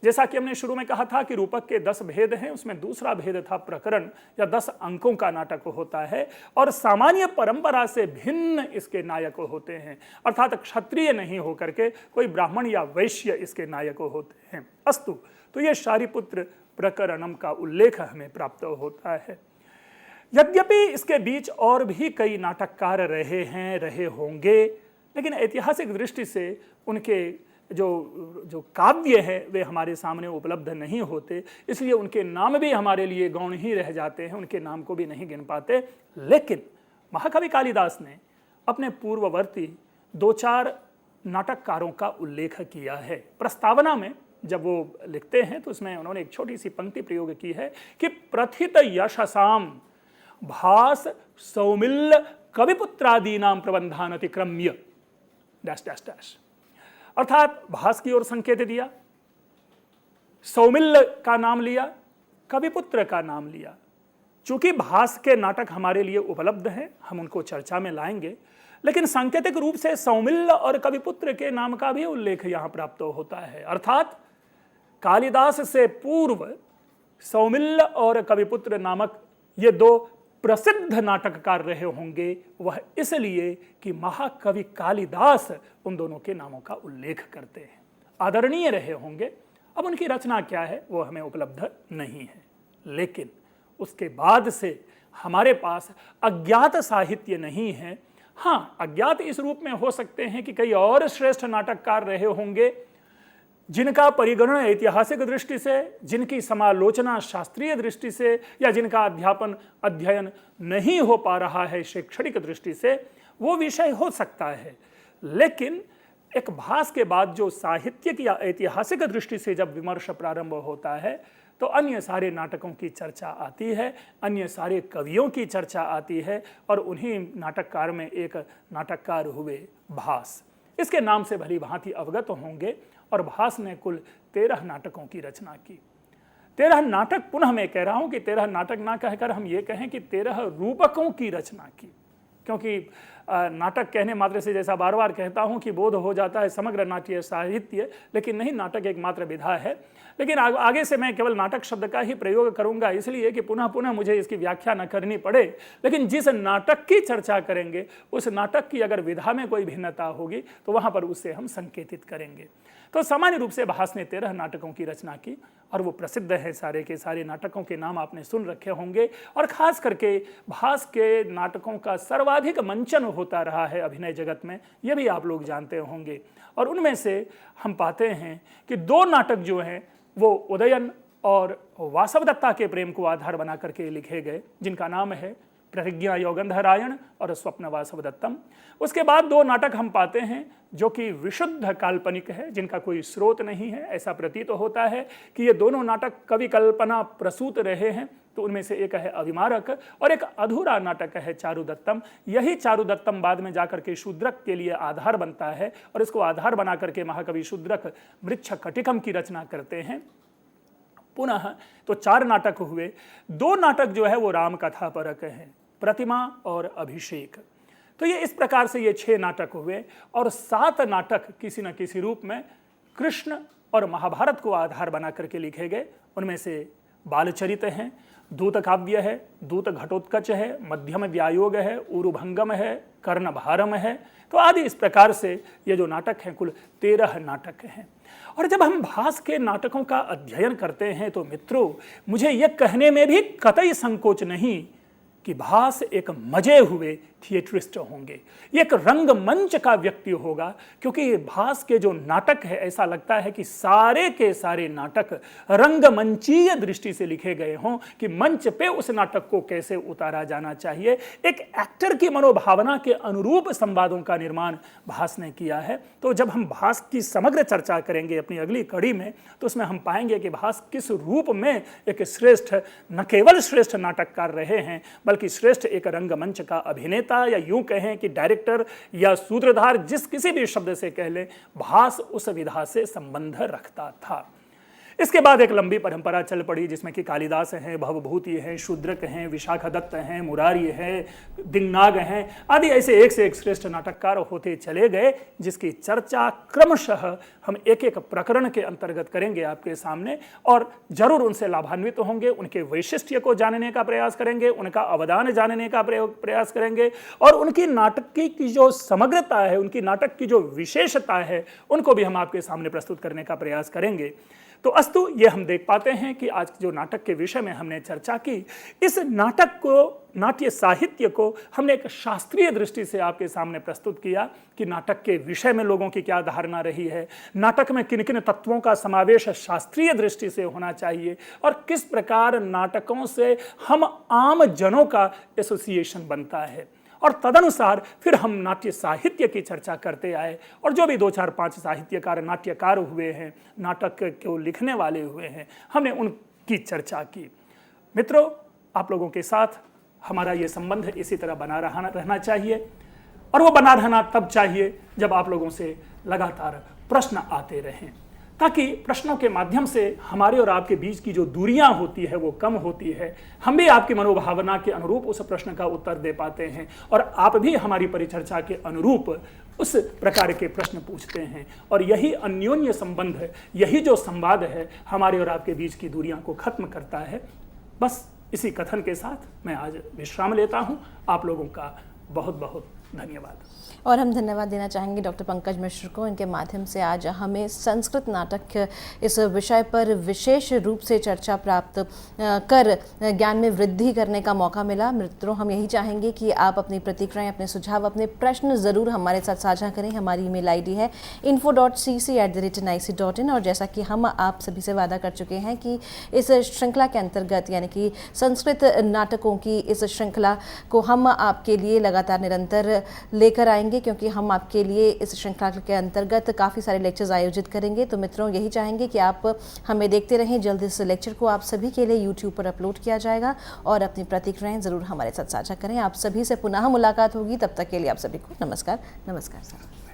जैसा कि हमने शुरू में कहा था कि रूपक के 10 भेद हैं, उसमें दूसरा भेद था प्रकरण, या 10 अंकों का नाटक होता है, और सामान्य परंपरा से भिन्न इसके नायक होते हैं, अर्थात क्षत्रिय नहीं होकर के कोई ब्राह्मण या वैश्य इसके नायक होते हैं। अस्तु, तो ये शारिपुत्र प्रकरणम का उल्लेख हमें प्राप्त होता है। यद्यपि इसके बीच और भी कई नाटककार रहे होंगे, लेकिन ऐतिहासिक दृष्टि से उनके जो काव्य है वे हमारे सामने उपलब्ध नहीं होते, इसलिए उनके नाम भी हमारे लिए गौण ही रह जाते हैं, उनके नाम को भी नहीं गिन पाते। लेकिन महाकवि कालिदास ने अपने पूर्ववर्ती 2-4 नाटककारों का उल्लेख किया है। प्रस्तावना में जब वो लिखते हैं तो उसमें उन्होंने एक छोटी सी पंक्ति प्रयोग की है कि प्रथित यशसाम भास सौमिल्य कविपुत्रादीनाम प्रबंधान अतिक्रम्य डैश डैश डैश, अर्थात भास की ओर संकेत दिया, सौमिल्य का नाम लिया, कविपुत्र का नाम लिया। चूंकि भास के नाटक हमारे लिए उपलब्ध हैं, हम उनको चर्चा में लाएंगे, लेकिन सांकेतिक रूप से सौमिल्य और कविपुत्र के नाम का भी उल्लेख यहां प्राप्त होता है। अर्थात कालिदास से पूर्व सौमिल्य और कविपुत्र नामक ये 2 प्रसिद्ध नाटककार रहे होंगे, वह इसलिए कि महाकवि कालिदास उन दोनों के नामों का उल्लेख करते हैं, आदरणीय रहे होंगे। अब उनकी रचना क्या है वो हमें उपलब्ध नहीं है, लेकिन उसके बाद से हमारे पास अज्ञात साहित्य नहीं है। हाँ, अज्ञात इस रूप में हो सकते हैं कि कई और श्रेष्ठ नाटककार रहे होंगे जिनका परिगणन ऐतिहासिक दृष्टि से, जिनकी समालोचना शास्त्रीय दृष्टि से, या जिनका अध्ययन नहीं हो पा रहा है शैक्षणिक दृष्टि से, वो विषय हो सकता है। लेकिन एक भास के बाद जो साहित्यिक या ऐतिहासिक दृष्टि से जब विमर्श प्रारंभ होता है, तो अन्य सारे नाटकों की चर्चा आती है, अन्य सारे कवियों की चर्चा आती है, और उन्हीं नाटककार में एक नाटककार हुए भास। इसके नाम से भली भांति अवगत होंगे, और भास ने कुल 13 नाटकों की रचना की। 13 नाटक, पुनः मैं कह रहा हूं कि 13 नाटक ना कहकर हम ये कहें कि 13 रूपकों की रचना की, क्योंकि नाटक कहने मात्र से, जैसा बार बार कहता हूं कि बोध हो जाता है समग्र नाट्य साहित्य, लेकिन नहीं, नाटक एक मात्र विधा है। लेकिन आगे से मैं केवल नाटक शब्द का ही प्रयोग करूंगा, इसलिए कि पुनः पुनः मुझे इसकी व्याख्या न करनी पड़े। लेकिन जिस नाटक की चर्चा करेंगे उस नाटक की अगर विधा में कोई भिन्नता होगी तो वहां पर उसे हम संकेतित करेंगे। तो सामान्य रूप से भास ने 13 नाटकों की रचना की और वो प्रसिद्ध है। सारे के सारे नाटकों के नाम आपने सुन रखे होंगे और खास करके भास के नाटकों का सर्वाधिक मंचन होता रहा है अभिनय जगत में, ये भी आप लोग जानते होंगे। और उनमें से हम पाते हैं कि 2 नाटक जो हैं वो उदयन और वासवदत्ता के प्रेम को आधार बना करके लिखे गए, जिनका नाम है प्रतिज्ञा योगंधरायण और स्वप्न वासवदत्तम। उसके बाद 2 नाटक हम पाते हैं जो कि विशुद्ध काल्पनिक है, जिनका कोई स्रोत नहीं है। ऐसा प्रतीत होता है कि ये दोनों नाटक कवि कल्पना प्रसूत रहे हैं। तो उनमें से एक है अभिमारक और एक अधूरा नाटक है चारुदत्तम। यही चारुदत्तम बाद में जाकर के शूद्रक के लिए आधार बनता है और इसको आधार बना करके महाकवि शूद्रक मृच्छकटिकम की रचना करते हैं। पुनः तो 4 नाटक हुए। 2 नाटक जो है वो राम कथा परक हैं, प्रतिमा और अभिषेक। तो ये इस प्रकार से ये 6 नाटक हुए और 7 नाटक किसी न किसी रूप में कृष्ण और महाभारत को आधार बना करके लिखे गए। उनमें से बालचरित हैं, दूत काव्य है, दूत घटोत्कच है, मध्यम व्यायोग है, उरुभंगम है, कर्णभारम है। तो आदि इस प्रकार से ये जो नाटक हैं कुल 13 नाटक हैं। और जब हम भास के नाटकों का अध्ययन करते हैं तो मित्रों, मुझे यह कहने में भी कतई संकोच नहीं कि भास एक मजे हुए थिएटरिस्ट होंगे, एक रंगमंच का व्यक्ति होगा, क्योंकि भास के जो नाटक है ऐसा लगता है कि सारे के सारे नाटक रंगमंचीय दृष्टि से लिखे गए हों कि मंच पे उस नाटक को कैसे उतारा जाना चाहिए। एक एक्टर की मनोभावना के अनुरूप संवादों का निर्माण भास ने किया है। तो जब हम भास की समग्र चर्चा करेंगे अपनी अगली कड़ी में, तो उसमें हम पाएंगे कि भास किस रूप में एक श्रेष्ठ, न केवल श्रेष्ठ नाटककार रहे हैं बल्कि श्रेष्ठ एक रंगमंच का अभिनेता, या यूं कहें कि डायरेक्टर या सूत्रधार, जिस किसी भी शब्द से कह लें, भास उस विधा से संबंध रखता था। इसके बाद एक लंबी परंपरा चल पड़ी जिसमें कि कालिदास हैं, भवभूति हैं, शूद्रक हैं, विशाखदत्त हैं, मुरारी हैं, दिंगनाग हैं, आदि ऐसे एक से एक श्रेष्ठ नाटककार होते चले गए, जिसकी चर्चा क्रमशः हम एक एक प्रकरण के अंतर्गत करेंगे आपके सामने और जरूर उनसे लाभान्वित होंगे। उनके वैशिष्ट्य को जानने का प्रयास करेंगे, उनका अवदान जानने का प्रयास करेंगे और उनकी नाटक की जो समग्रता है, उनकी नाटक की जो विशेषता है, उनको भी हम आपके सामने प्रस्तुत करने का प्रयास करेंगे। तो अस्तु, ये हम देख पाते हैं कि आज जो नाटक के विषय में हमने चर्चा की, इस नाटक को, नाट्य साहित्य को हमने एक शास्त्रीय दृष्टि से आपके सामने प्रस्तुत किया कि नाटक के विषय में लोगों की क्या धारणा रही है, नाटक में किन किन तत्वों का समावेश शास्त्रीय दृष्टि से होना चाहिए और किस प्रकार नाटकों से हम आम जनों का एसोसिएशन बनता है। और तदनुसार फिर हम नाट्य साहित्य की चर्चा करते आए और जो भी 2, 4, 5 साहित्यकार, नाट्यकार हुए हैं, नाटक को लिखने वाले हुए हैं, हमने उनकी चर्चा की। मित्रों, आप लोगों के साथ हमारा ये संबंध इसी तरह बना रहना चाहिए और वो बना रहना तब चाहिए जब आप लोगों से लगातार प्रश्न आते रहें, ताकि प्रश्नों के माध्यम से हमारे और आपके बीच की जो दूरियां होती है वो कम होती है। हम भी आपकी मनोभावना के अनुरूप उस प्रश्न का उत्तर दे पाते हैं और आप भी हमारी परिचर्चा के अनुरूप उस प्रकार के प्रश्न पूछते हैं और यही अन्योन्य संबंध, यही जो संवाद है, हमारे और आपके बीच की दूरियां को खत्म करता है। बस इसी कथन के साथ मैं आज विश्राम लेता हूं। आप लोगों का बहुत बहुत धन्यवाद। और हम धन्यवाद देना चाहेंगे डॉक्टर पंकज मिश्र को। इनके माध्यम से आज हमें संस्कृत नाटक इस विषय पर विशेष रूप से चर्चा प्राप्त कर ज्ञान में वृद्धि करने का मौका मिला। मित्रों, हम यही चाहेंगे कि आप अपनी प्रतिक्रियाएं, अपने सुझाव, अपने प्रश्न ज़रूर हमारे साथ साझा करें। हमारी ईमेल आईडी है info.cc@nic.in और जैसा कि हम आप सभी से वादा कर चुके हैं कि इस श्रृंखला के अंतर्गत, यानी कि संस्कृत नाटकों की इस श्रृंखला को हम आपके लिए लगातार निरंतर लेकर आएंगे, क्योंकि हम आपके लिए इस श्रृंखला के अंतर्गत काफ़ी सारे लेक्चर्स आयोजित करेंगे। तो मित्रों, यही चाहेंगे कि आप हमें देखते रहें। जल्द इस लेक्चर को आप सभी के लिए यूट्यूब पर अपलोड किया जाएगा और अपनी प्रतिक्रियाएं ज़रूर हमारे साथ साझा करें। आप सभी से पुनः मुलाकात होगी, तब तक के लिए आप सभी को नमस्कार। नमस्कार सर।